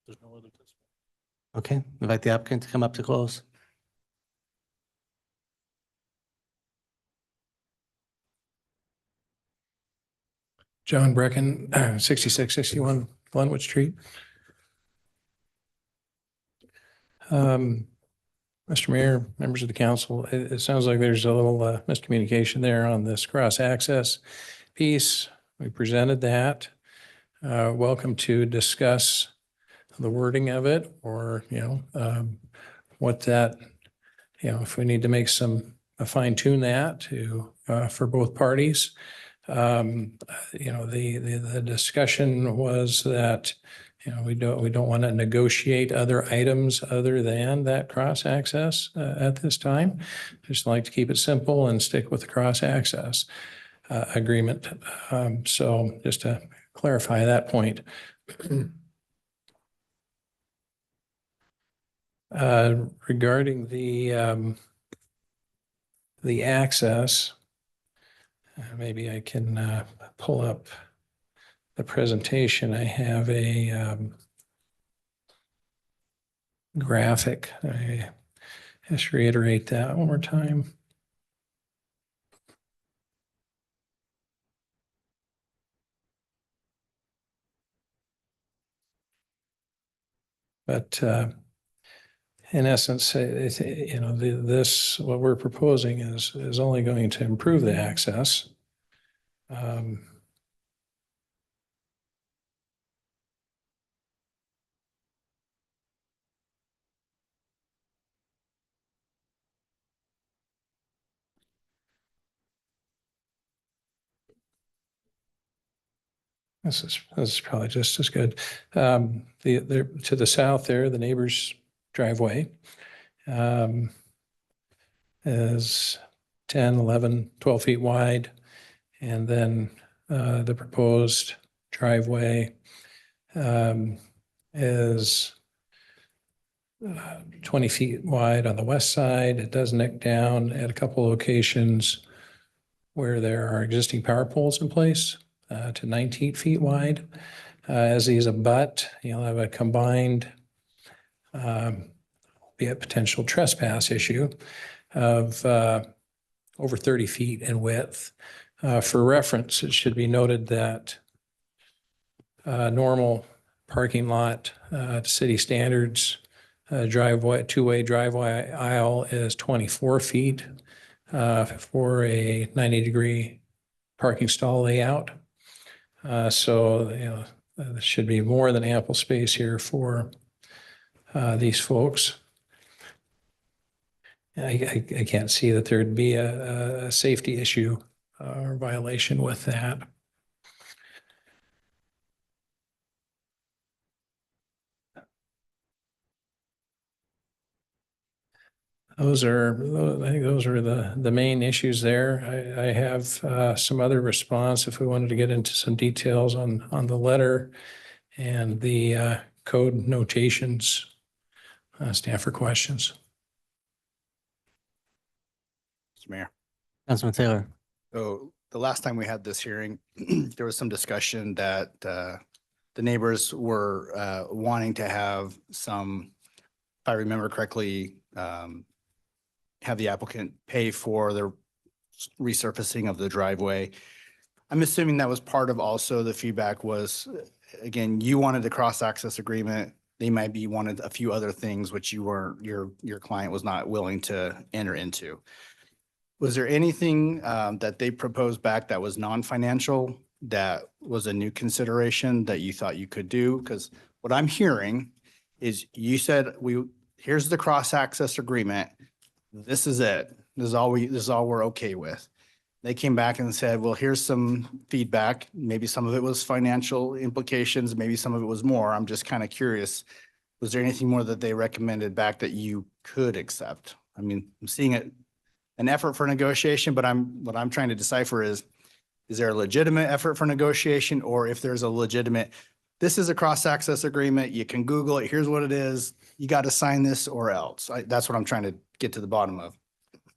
There's no other testimony. Okay, invite the applicant to come up to close. John Brecken, 6661 Glenwood Street. Mr. Mayor, members of the council, it sounds like there's a little miscommunication there on this cross-access piece. We presented that. Welcome to discuss the wording of it, or, what that, if we need to make fine tune that to, for both parties. The discussion was that, we don't want to negotiate other items other than that cross access at this time. Just like to keep it simple and stick with the cross access agreement. So just to clarify that point. Regarding the access, maybe I can pull up the presentation. I have a graphic. I just reiterate that one more time. But in essence, this, what we're proposing is only going to improve the access. This is probably just as good. To the south there, the neighbor's driveway is 10, 11, 12 feet wide. And then the proposed driveway is 20 feet wide on the west side. It does neck down at a couple locations where there are existing power poles in place to 19 feet wide. As these abut, you'll have a combined be a potential trespass issue of over 30 feet in width. For reference, it should be noted that normal parking lot to city standards driveway, two-way driveway aisle is 24 feet for a 90-degree parking stall layout. So, you know, there should be more than ample space here for these folks. I can't see that there'd be a safety issue or violation with that. I think those are the main issues there. I have some other response if we wanted to get into some details on the letter and the code notations. Stand for questions. Mr. Mayor. Councilman Taylor. So the last time we had this hearing, there was some discussion that the neighbors were wanting to have some, if I remember correctly, have the applicant pay for the resurfacing of the driveway. I'm assuming that was part of also the feedback was, again, you wanted the cross-access agreement. They might be wanted a few other things which you weren't, your client was not willing to enter into. Was there anything that they proposed back that was non-financial that was a new consideration that you thought you could do? Because what I'm hearing is you said here's the cross-access agreement. This is it. This is all we're okay with. They came back and said, well, here's some feedback. Maybe some of it was financial implications. Maybe some of it was more. I'm just kind of curious. Was there anything more that they recommended back that you could accept? I mean, I'm seeing it an effort for negotiation, but what I'm trying to decipher is there a legitimate effort for negotiation, or if there's a legitimate, this is a cross-access agreement, you can Google it, here's what it is, you got to sign this or else. That's what I'm trying to get to the bottom of.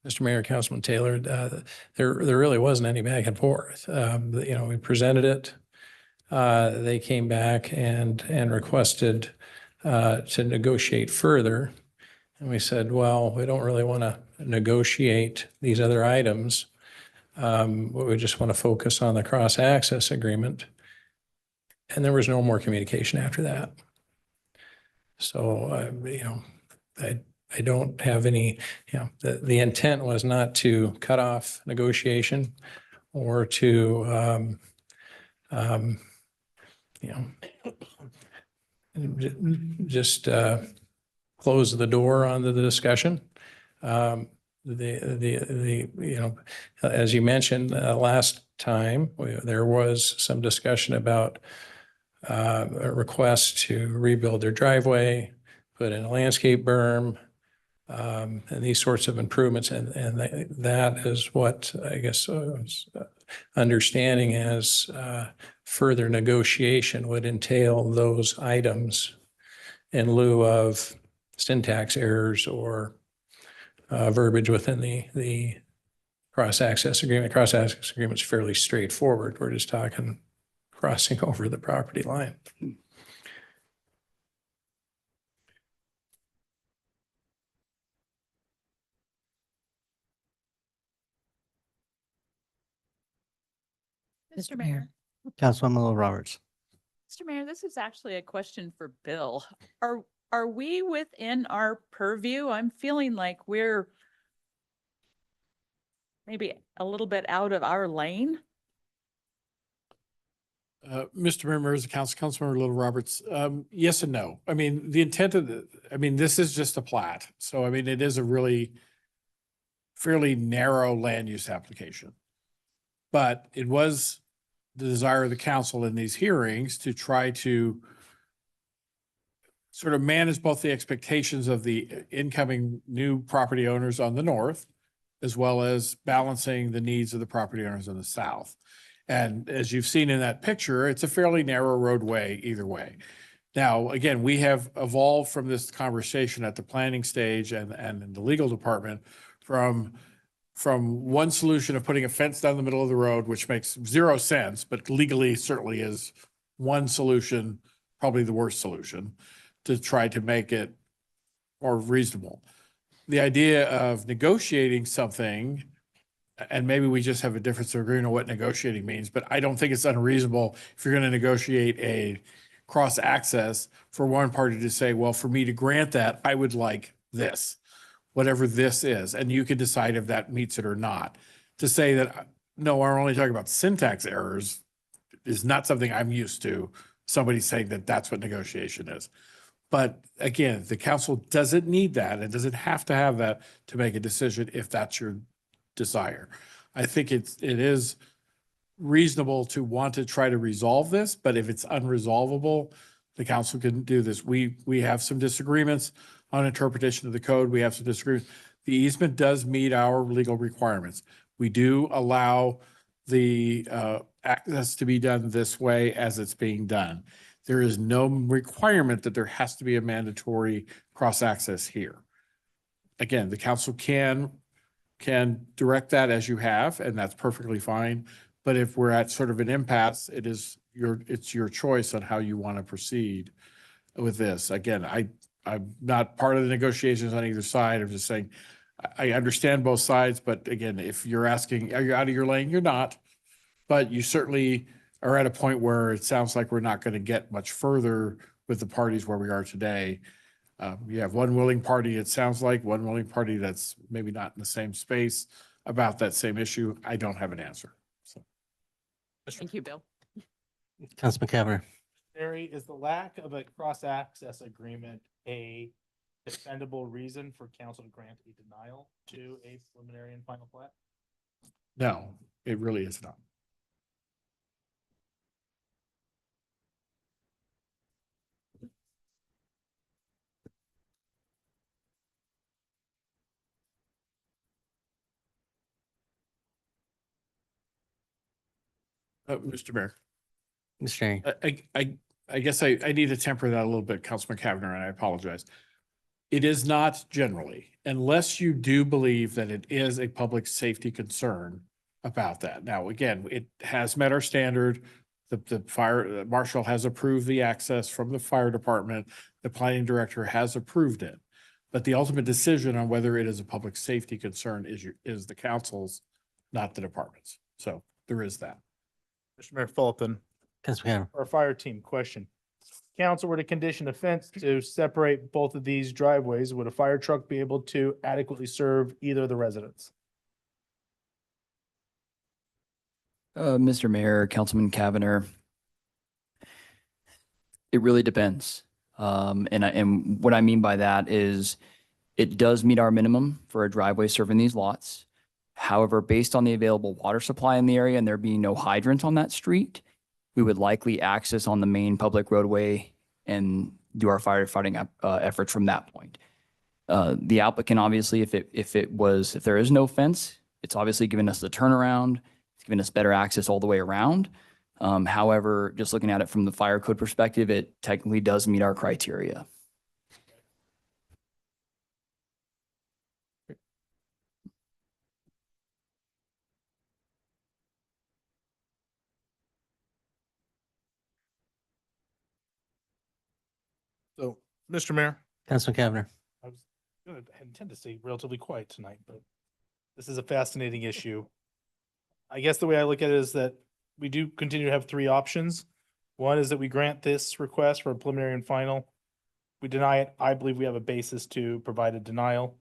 Mr. Mayor, Councilman Taylor, there really wasn't any back and forth. You know, we presented it. They came back and requested to negotiate further. And we said, well, we don't really want to negotiate these other items. We just want to focus on the cross-access agreement. And there was no more communication after that. So, you know, I don't have any, you know, the intent was not to cut off negotiation or to, you know, just close the door on the discussion. You know, as you mentioned last time, there was some discussion about a request to rebuild their driveway, put in a landscape berm, and these sorts of improvements. And that is what I guess understanding as further negotiation would entail those items in lieu of syntax errors or verbiage within the cross-access agreement. Cross-access agreement is fairly straightforward. We're just talking crossing over the property line. Mr. Mayor. Councilwoman Little Roberts. Mr. Mayor, this is actually a question for Bill. Are we within our purview? I'm feeling like we're maybe a little bit out of our lane. Mr. Mayor, members of council, Councilmember Little Roberts, yes and no. I mean, the intent of this is just a plat. So, I mean, it is a really fairly narrow land use application. But it was the desire of the council in these hearings to try to sort of manage both the expectations of the incoming new property owners on the north, as well as balancing the needs of the property owners on the south. And as you've seen in that picture, it's a fairly narrow roadway either way. Now, again, we have evolved from this conversation at the planning stage and in the legal department from from one solution of putting a fence down the middle of the road, which makes zero sense, but legally certainly is one solution, probably the worst solution, to try to make it more reasonable. The idea of negotiating something, and maybe we just have a difference of agreeing on what negotiating means, but I don't think it's unreasonable if you're going to negotiate a cross access for one party to say, well, for me to grant that, I would like this, whatever this is, and you can decide if that meets it or not. To say that, no, we're only talking about syntax errors is not something I'm used to. Somebody saying that that's what negotiation is. But again, the council doesn't need that and doesn't have to have that to make a decision if that's your desire. I think it is reasonable to want to try to resolve this, but if it's unresolvable, the council can do this. We have some disagreements on interpretation of the code. We have some disagreements. The easement does meet our legal requirements. We do allow the access to be done this way as it's being done. There is no requirement that there has to be a mandatory cross access here. Again, the council can direct that as you have, and that's perfectly fine. But if we're at sort of an impasse, it's your choice on how you want to proceed with this. Again, I'm not part of the negotiations on either side. I'm just saying, I understand both sides, but again, if you're asking, are you out of your lane? You're not, but you certainly are at a point where it sounds like we're not going to get much further with the parties where we are today. You have one willing party, it sounds like, one willing party that's maybe not in the same space about that same issue. I don't have an answer. So. Thank you, Bill. Councilman Cavanagh. Mary, is the lack of a cross-access agreement a defendable reason for council to grant a denial to a preliminary and final plat? No, it really is not. Mr. Mayor. Mr. Herring. I guess I need to temper that a little bit, Councilman Cavanagh, and I apologize. It is not generally, unless you do believe that it is a public safety concern about that. Now, again, it has met our standard. The fire marshal has approved the access from the fire department. The planning director has approved it. But the ultimate decision on whether it is a public safety concern is the council's, not the department's. So there is that. Mr. Mayor Fulton, Councilman Cavanagh. our fire team question. Council were to condition a fence to separate both of these driveways, would a fire truck be able to adequately serve either of the residents? Mr. Mayor, Councilman Cavanagh, it really depends. And what I mean by that is it does meet our minimum for a driveway serving these lots. However, based on the available water supply in the area and there being no hydrant on that street, we would likely access on the main public roadway and do our firefighting efforts from that point. The applicant, obviously, if there is no fence, it's obviously given us the turnaround, it's given us better access all the way around. However, just looking at it from the fire code perspective, it technically does meet our criteria. So, Mr. Mayor, Councilman Cavanagh. I was gonna intend to stay relatively quiet tonight, but this is a fascinating issue. I guess the way I look at it is that we do continue to have three options. One is that we grant this request for a preliminary and final. We deny it. I believe we have a basis to provide a denial.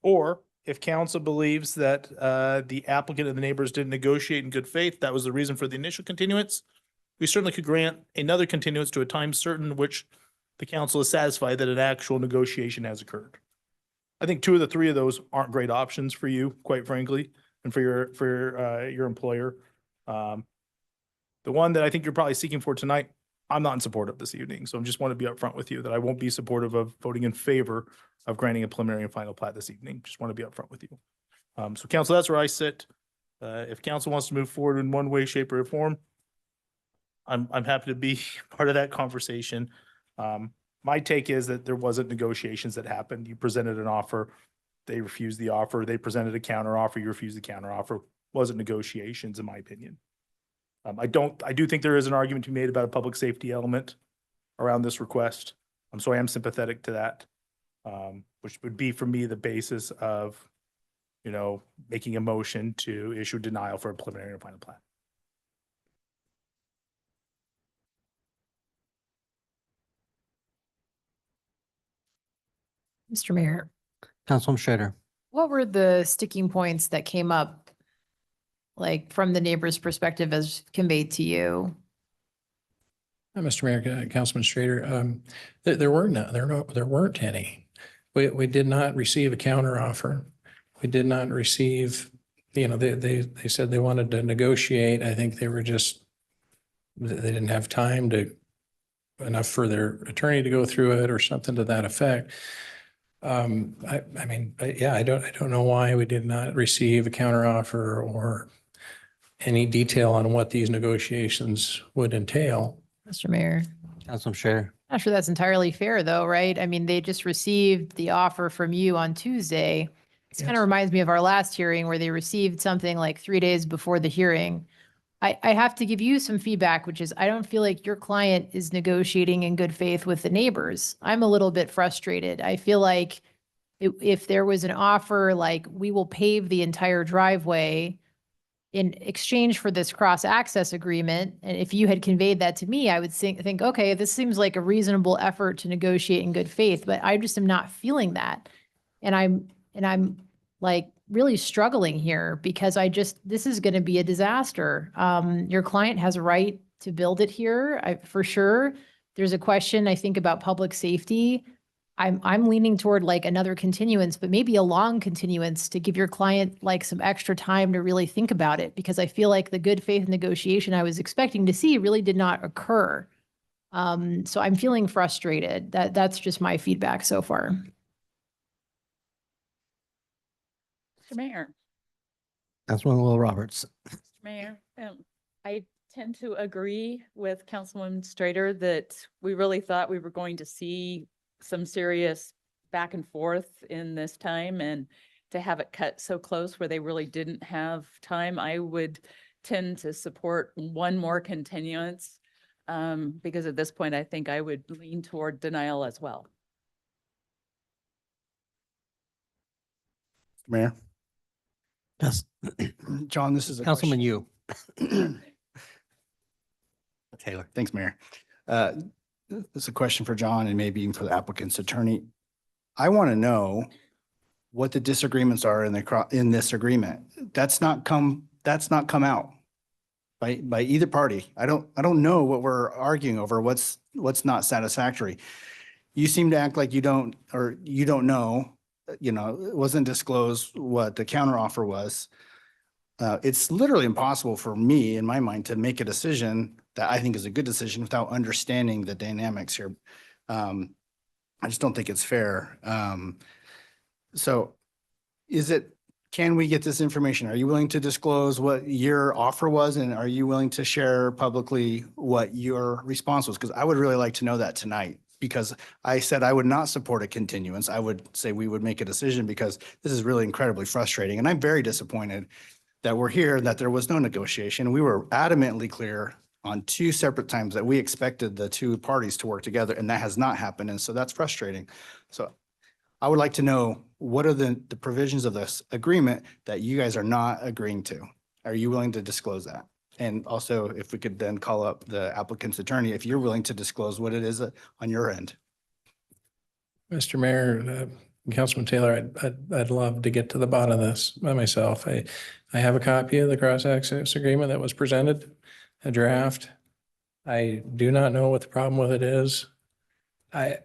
Or if council believes that the applicant and the neighbors didn't negotiate in good faith, that was the reason for the initial continuance, we certainly could grant another continuance to a time certain which the council is satisfied that an actual negotiation has occurred. I think two of the three of those aren't great options for you, quite frankly, and for your employer. The one that I think you're probably seeking for tonight, I'm not in support of this evening. So I just want to be upfront with you that I won't be supportive of voting in favor of granting a preliminary and final plat this evening. Just want to be upfront with you. So council, that's where I sit. If council wants to move forward in one way, shape, or form, I'm happy to be part of that conversation. My take is that there wasn't negotiations that happened. You presented an offer. they refused the offer, they presented a counter offer, you refused the counter offer. Wasn't negotiations, in my opinion. I do think there is an argument to be made about a public safety element around this request. So I am sympathetic to that, which would be for me the basis of, making a motion to issue denial for a preliminary and final plan. Mr. Mayor, Councilwoman Schrader. what were the sticking points that came up, like from the neighbor's perspective as conveyed to you? Mr. Mayor, Councilman Schrader, there weren't any. We did not receive a counter offer. We did not receive, they said they wanted to negotiate. I think they didn't have time enough for their attorney to go through it or something to that effect. I don't know why we did not receive a counter offer or any detail on what these negotiations would entail. Mr. Mayor, Councilwoman Schrader. not sure that's entirely fair though, right? I mean, they just received the offer from you on Tuesday. This kind of reminds me of our last hearing where they received something like 3 days before the hearing. I have to give you some feedback, which is I don't feel like your client is negotiating in good faith with the neighbors. I'm a little bit frustrated. I feel like if there was an offer like we will pave the entire driveway in exchange for this cross-access agreement, and if you had conveyed that to me, I would think, okay, this seems like a reasonable effort to negotiate in good faith, but I just am not feeling that. And I'm like really struggling here because this is going to be a disaster. Your client has a right to build it here, for sure. There's a question, I think, about public safety. I'm leaning toward like another continuance, but maybe a long continuance to give your client like some extra time to really think about it, because I feel like the good faith negotiation I was expecting to see really did not occur. So I'm feeling frustrated. That's just my feedback so far. Mr. Mayor. Councilwoman Will Roberts. Mr. Mayor, I tend to agree with Councilwoman Strader that we really thought we were going to see some serious back and forth in this time, and to have it cut so close where they really didn't have time, I would tend to support one more continuance, because at this point, I think I would lean toward denial as well. Mayor. Yes. John, this is a Councilman Yu. Taylor. Thanks, Mayor. This is a question for John and maybe even for the applicant's attorney. I want to know what the disagreements are in this agreement. That's not come out by either party. I don't know what we're arguing over, what's not satisfactory. You seem to act like you don't know, it wasn't disclosed what the counteroffer was. It's literally impossible for me, in my mind, to make a decision that I think is a good decision without understanding the dynamics here. I just don't think it's fair. So can we get this information? Are you willing to disclose what your offer was? And are you willing to share publicly what your response was? Because I would really like to know that tonight, because I said I would not support a continuance. I would say we would make a decision because this is really incredibly frustrating. And I'm very disappointed that we're here, that there was no negotiation. We were adamantly clear on 2 separate times that we expected the 2 parties to work together, and that has not happened. And so that's frustrating. So I would like to know, what are the provisions of this agreement that you guys are not agreeing to? Are you willing to disclose that? And also, if we could then call up the applicant's attorney, if you're willing to disclose what it is on your end. Mr. Mayor, Councilman Taylor, I'd love to get to the bottom of this by myself. I have a copy of the cross-access agreement that was presented, a draft. I do not know what the problem with it is. I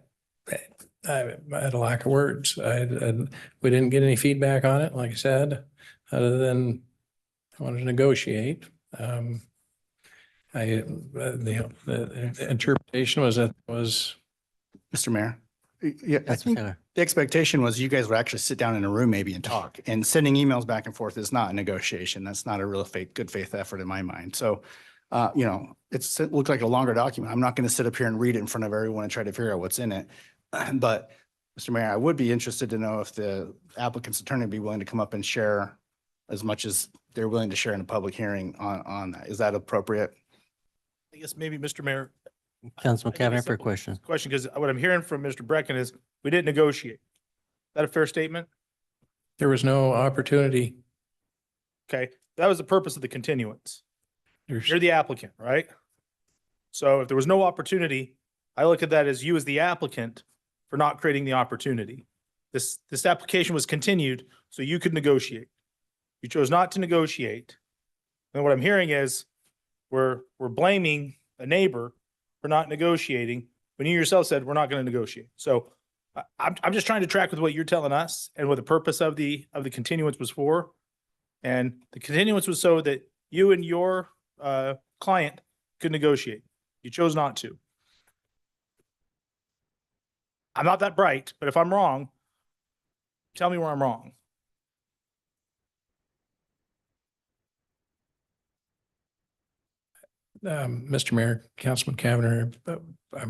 had a lack of words. We didn't get any feedback on it, like I said, other than I wanted to negotiate. The interpretation was that was. Mr. Mayor. Yeah, I think the expectation was you guys would actually sit down in a room maybe and talk, and sending emails back and forth is not a negotiation. That's not a real good faith effort in my mind. So, it looked like a longer document. I'm not going to sit up here and read it in front of everyone and try to figure out what's in it. But Mr. Mayor, I would be interested to know if the applicant's attorney would be willing to come up and share as much as they're willing to share in a public hearing on that. Is that appropriate? I guess maybe, Mr. Mayor. Councilman I think Cavanagh it's for a simple. question. Question, because what I'm hearing from Mr. Brecken is we didn't negotiate. Is that a fair statement? There was no opportunity. Okay, that was the purpose of the continuance. There's, You're the applicant, right? So if there was no opportunity, I look at that as you as the applicant for not creating the opportunity. This application was continued so you could negotiate. You chose not to negotiate. And what I'm hearing is we're blaming a neighbor for not negotiating when you yourself said we're not going to negotiate. So I'm just trying to track with what you're telling us and what the purpose of the continuance was for. And the continuance was so that you and your client could negotiate. You chose not to. I'm not that bright, but if I'm wrong, tell me where I'm wrong. Mr. Mayor, Councilman Cavanagh, I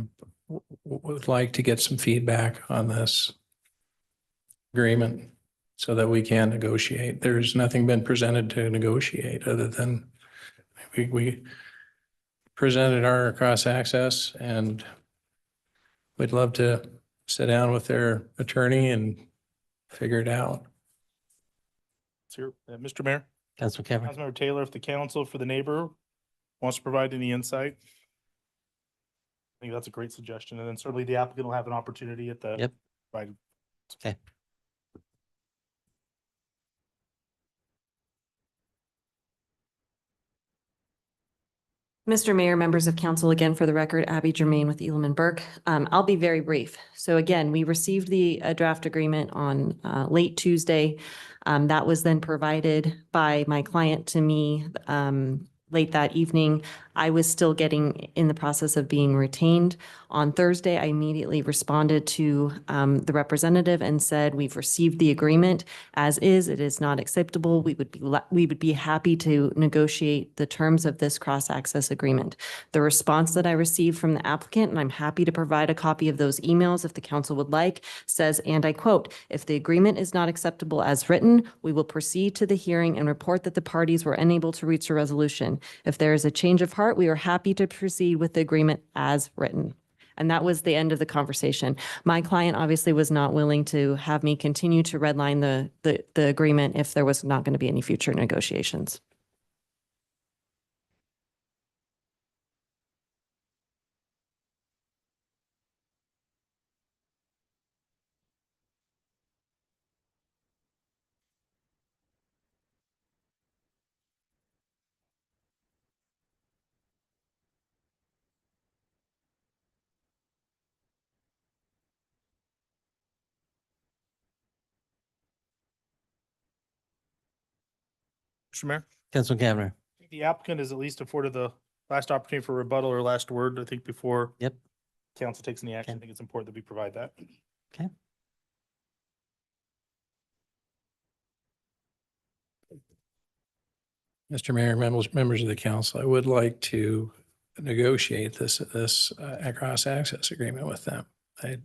would like to get some feedback on this agreement so that we can negotiate. There's nothing been presented to negotiate other than we presented our cross access, and we'd love to sit down with their attorney and figure it out. Sir, Mr. Mayor, Councilman Cavanagh. Councilmember Taylor, if the council for the neighbor wants to provide any insight, I think that's a great suggestion. And then certainly the applicant will have an opportunity at the. Yep. Right. Okay. Mr. Mayor, members of council, again, for the record, Abby Germain with Elam and Burke. I'll be very brief. So again, we received the draft agreement on late Tuesday. That was then provided by my client to me late that evening. I was still getting in the process of being retained. On Thursday, I immediately responded to the representative and said, we've received the agreement as is. It is not acceptable. We would be happy to negotiate the terms of this cross-access agreement. The response that I received from the applicant, and I'm happy to provide a copy of those emails if the council would like, says, and I quote, "If the agreement is not acceptable as written, we will proceed to the hearing and report that the parties were unable to reach a resolution. If there is a change of heart, we are happy to proceed with the agreement as written." And that was the end of the conversation. My client obviously was not willing to have me continue to redline the agreement if there was not going to be any future negotiations. Mr. Mayor, Councilman Cavanagh. the applicant is at least afforded the last opportunity for rebuttal or last word, I think, before. Yep. Council takes any action. Okay. I think it's important that we provide that. Okay. Mr. Mayor, members of the council, I would like to negotiate this cross access agreement with them. I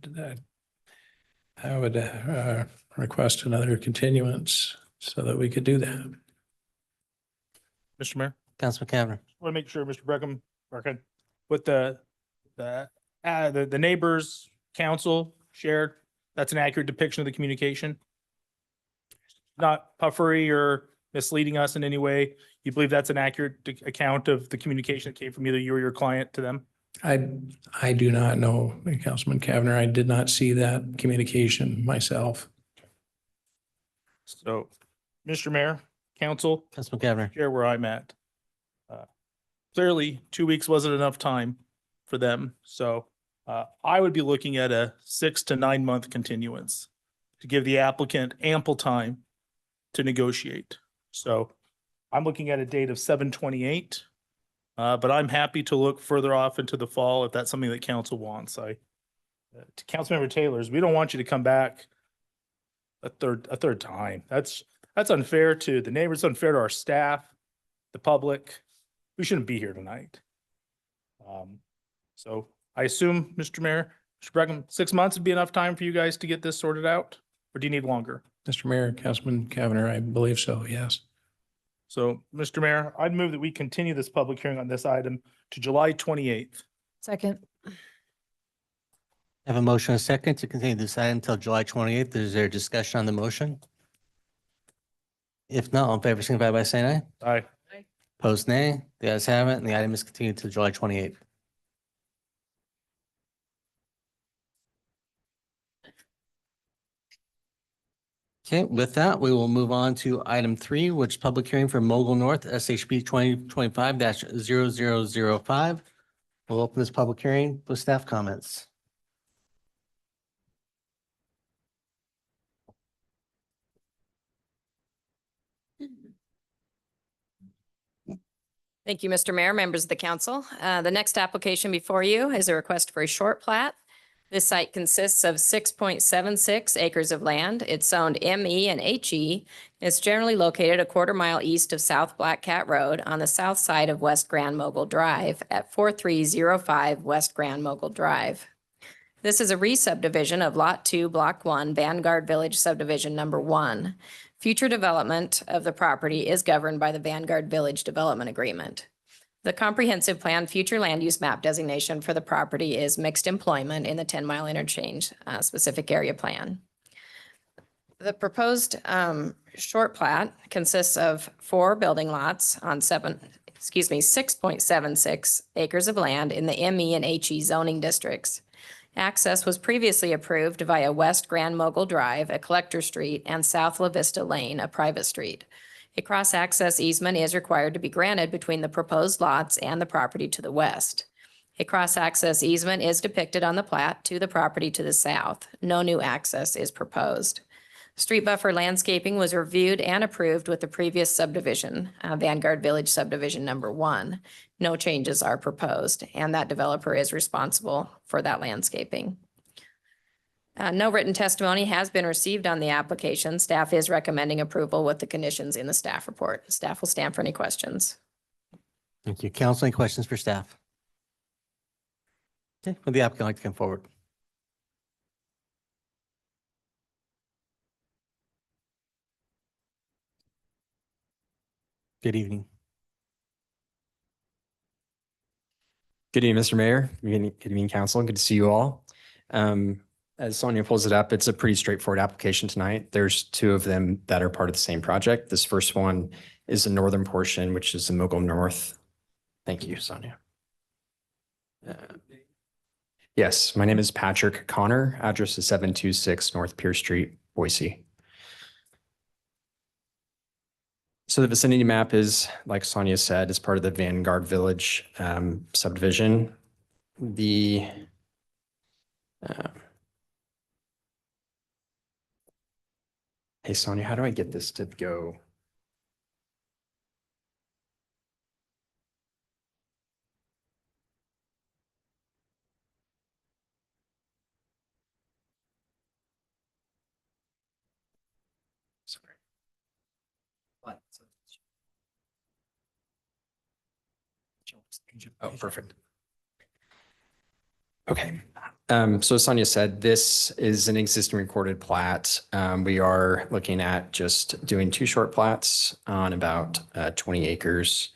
would request another continuance so that we could do that. Mr. Mayor, Councilman Cavanagh. want to make sure, Mr. Breckham, with the neighbors, council shared, that's an accurate depiction of the communication? Not puffery or misleading us in any way? You believe that's an accurate account of the communication that came from either you or your client to them? I do not know, Councilman Cavanagh. I did not see that communication myself. So, Mr. Mayor, council, Councilman Cavanagh. share where I'm at. Clearly, 2 weeks wasn't enough time for them. So I would be looking at a 6 to 9 month continuance to give the applicant ample time to negotiate. So I'm looking at a date of 7/28. But I'm happy to look further off into the fall if that's something that council wants. To Councilmember Taylor's, we don't want you to come back a third time. That's unfair to the neighbors, unfair to our staff, the public. We shouldn't be here tonight. So I assume, Mr. Mayor, Mr. Breckham, 6 months would be enough time for you guys to get this sorted out? Or do you need longer? Mr. Mayor, Councilman Cavanagh, I believe so, yes. So, Mr. Mayor, I'd move that we continue this public hearing on this item to July 28th. Second. I have a motion and a second to continue this item until July 28th. Is there discussion on the motion? If not, all in favor, signify by saying aye. Aye. Opposed, nay. The ayes have it, and the item is continued to July 28th. Okay, with that, we will move on to item 3, which is public hearing for Mogul North SHB 2025-0005. We'll open this public hearing with staff comments. Thank you, Mr. Mayor, members of the council. The next application before you is a request for a short plat. This site consists of 6.76 acres of land. It's zoned ME and HE. It's generally located a quarter-mile east of South Black Cat Road on the south side of West Grand Mogul Drive at 4305 West Grand Mogul Drive. This is a re-subdivision of Lot 2, Block 1, Vanguard Village Subdivision Number 1. Future development of the property is governed by the Vanguard Village Development Agreement. The comprehensive plan future land use map designation for the property is mixed employment in the 10-mile interchange specific area plan. The proposed short plat consists of 4 building lots on 6.76 acres of land in the ME and HE zoning districts. Access was previously approved via West Grand Mogul Drive, a collector street, and South La Vista Lane, a private street. A cross-access easement is required to be granted between the proposed lots and the property to the west. A cross-access easement is depicted on the plat to the property to the south. No new access is proposed. Street buffer landscaping was reviewed and approved with the previous subdivision, Vanguard Village Subdivision Number 1. No changes are proposed, and that developer is responsible for that landscaping. No written testimony has been received on the application. Staff is recommending approval with the conditions in the staff report. Staff will stand for any questions. Thank you. Council, any questions for staff? Okay, would the applicant like to come forward? Good evening. Good evening, Mr. Mayor. Good evening, council. Good to see you all. As Sonia pulls it up, it's a pretty straightforward application tonight. There's 2 of them that are part of the same project. This first one is the northern portion, which is the Mogul North. Thank you, Sonia. Yes, my name is Patrick Connor. Address is 726 North Pierce Street, Boise. So the vicinity map is, like Sonia said, is part of the Vanguard Village subdivision. Hey, Sonia, how do I get this to go? Sorry. Oh, perfect. Okay. So as Sonia said, this is an existing recorded plat. We are looking at just doing 2 short plats on about 20 acres.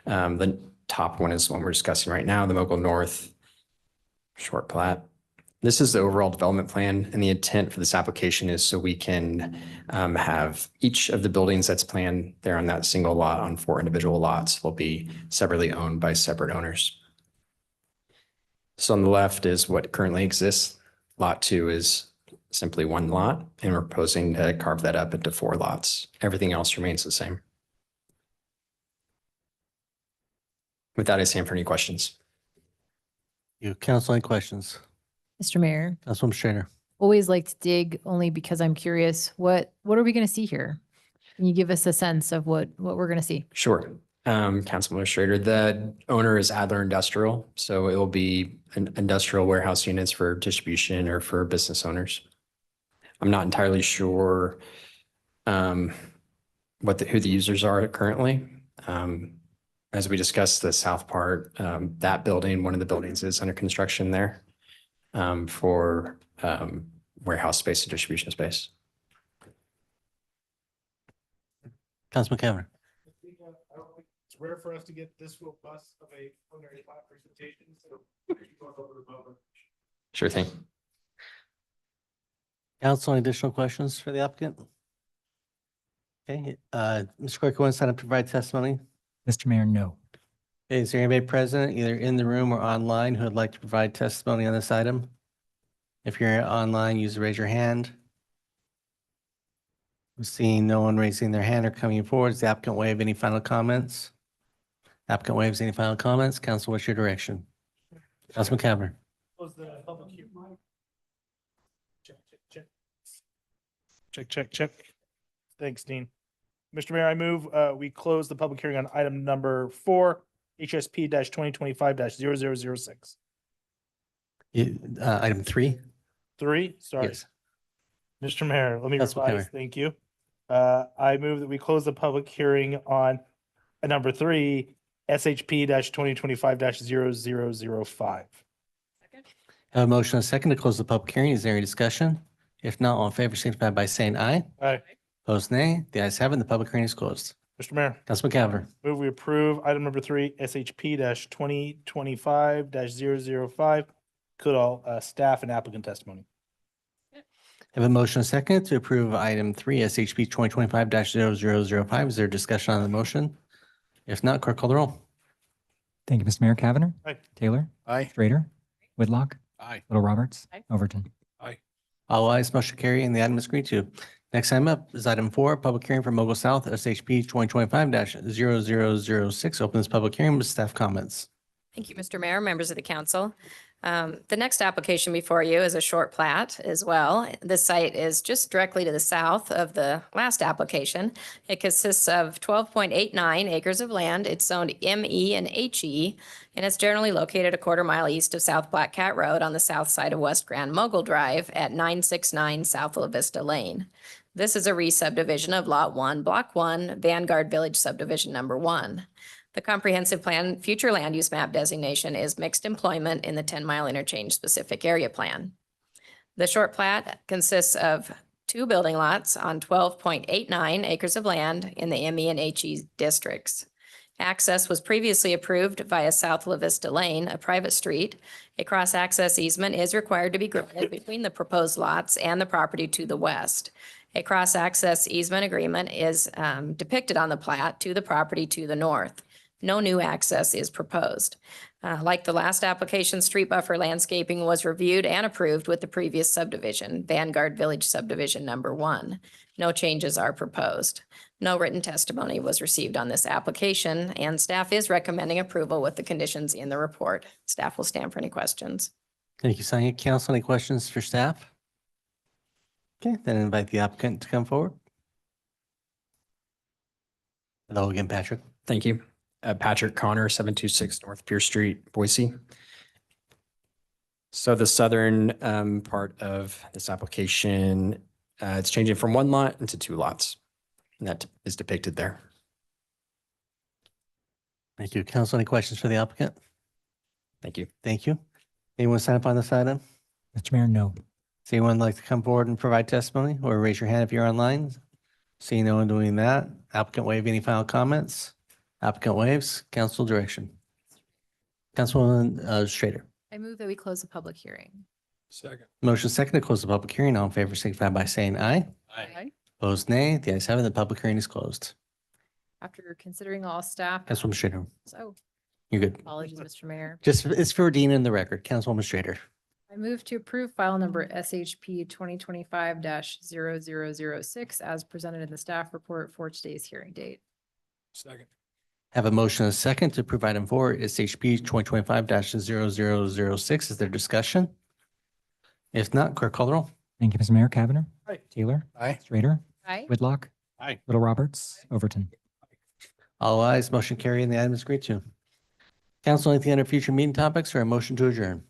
The top one is the one we're discussing right now, the Mogul North short plat. This is the overall development plan, and the intent for this application is so we can have each of the buildings that's planned there on that single lot on 4 individual lots will be separately owned by separate owners. So on the left is what currently exists. Lot 2 is simply 1 lot, and we're proposing to carve that up into 4 lots. Everything else remains the same. With that, I stand for any questions. You, council, any questions? Mr. Mayor, Councilwoman Strader. always like to dig only because I'm curious, what are we going to see here? Can you give us a sense of what we're going to see? Sure. Councilman Administrator, the owner is Adler Industrial, so it will be an industrial warehouse units for distribution or for business owners. I'm not entirely sure who the users are currently. As we discussed the south part, that building, one of the buildings is under construction there. for warehouse space and distribution space. Councilman Cameron. It's rare for us to get this robust of a preliminary plat presentation, so. Sure thing. Council, any additional questions for the applicant? Okay, Mr. Clerk, you want to sign up to provide testimony? Mr. Mayor, no. Okay, is there anybody present, either in the room or online, who would like to provide testimony on this item? If you're online, use the raise your hand. Seeing no one raising their hand or coming forward, does the applicant waive any final comments? Applicant waives any final comments. Council, what's your direction? Councilman Cameron. Close the public hearing. Check, check, check. Check, check, check. Thanks, Dean. Mr. Mayor, I move, we close the public hearing on item number 4, HSP 2025-0006. Item 3? 3, sorry. Yes. Mr. Mayor, let me Councilman revise. Cameron. Thank you. I move that we close the public hearing on number 3, SHP 2025-0005. I have a motion and a second to close the public hearing. Is there any discussion? If not, all in favor signify by saying aye. Aye. Opposed, nay. The ayes have it. The public hearing is closed. Mr. Mayor, Councilman Cameron. move we approve item number 3, SHP 2025-005. Include all staff and applicant testimony. I have a motion and a second to approve item 3, SHP 2025-0005. Is there discussion on the motion? If not, clerk call the roll. Thank you, Mr. Mayor. Cavanagh. Aye. Taylor. Aye. Schrader. Whitlock. Aye. Little Roberts. Aye. Overton. All ayes, motion carry, and the item is agreed to. Next item up is item 4, public hearing for Mogul South, SHP 2025-0006. Open this public hearing with staff comments. Thank you, Mr. Mayor, members of the council. The next application before you is a short plat as well. This site is just directly to the south of the last application. It consists of 12.89 acres of land. It's zoned ME and HE, and it's generally located a quarter-mile east of South Black Cat Road on the south side of West Grand Mogul Drive at 969 South La Vista Lane. This is a re-subdivision of Lot 1, Block 1, Vanguard Village Subdivision Number 1. The comprehensive plan future land use map designation is mixed employment in the 10-mile interchange specific area plan. The short plat consists of 2 building lots on 12.89 acres of land in the ME and HE districts. Access was previously approved via South La Vista Lane, a private street. A cross-access easement is required to be granted between the proposed lots and the property to the west. A cross-access easement agreement is depicted on the plat to the property to the north. No new access is proposed. Like the last application, street buffer landscaping was reviewed and approved with the previous subdivision, Vanguard Village Subdivision Number 1. No changes are proposed. No written testimony was received on this application, and staff is recommending approval with the conditions in the report. Staff will stand for any questions. Thank you, Sonia. Council, any questions for staff? Okay, then invite the applicant to come forward. Hello again, Patrick. Thank you. Patrick Connor, 726 North Pierce Street, Boise. So the southern part of this application, it's changing from 1 lot into 2 lots. And that is depicted there. Thank you. Council, any questions for the applicant? Thank you. Thank you. Anyone sign up on this item? Mr. Mayor, no. Does anyone like to come forward and provide testimony, or raise your hand if you're online? Seeing no one doing that, applicant waive any final comments? Applicant waives. Council direction. Councilwoman Schrader. I move that we close the public hearing. Second. Motion second to close the public hearing. All in favor signify by saying aye. Aye. Opposed, nay. The ayes have it. The public hearing is closed. After considering all staff. Councilwoman Schrader, So, you're good. apologies, Mr. Mayor. Just, it's for Dean in the record. Councilwoman Schrader. I move to approve file number SHP 2025-0006 as presented in the staff report for today's hearing date. Second. Have a motion and a second to approve item 4, SHP 2025-0006. Is there discussion? If not, clerk call the roll. Thank you, Mr. Mayor. Cavanagh. Aye. Taylor. Aye. Schrader. Aye. Whitlock. Aye. Little Roberts. Overton. All ayes, motion carry, and the item is agreed to. Council, anything under future meeting topics or a motion to adjourn?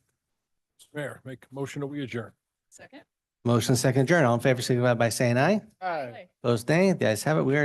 Mr. Mayor, make a motion that we adjourn. Second. Motion second adjourn. All in favor, signify by saying aye. Aye. Opposed, nay. The ayes have it. We are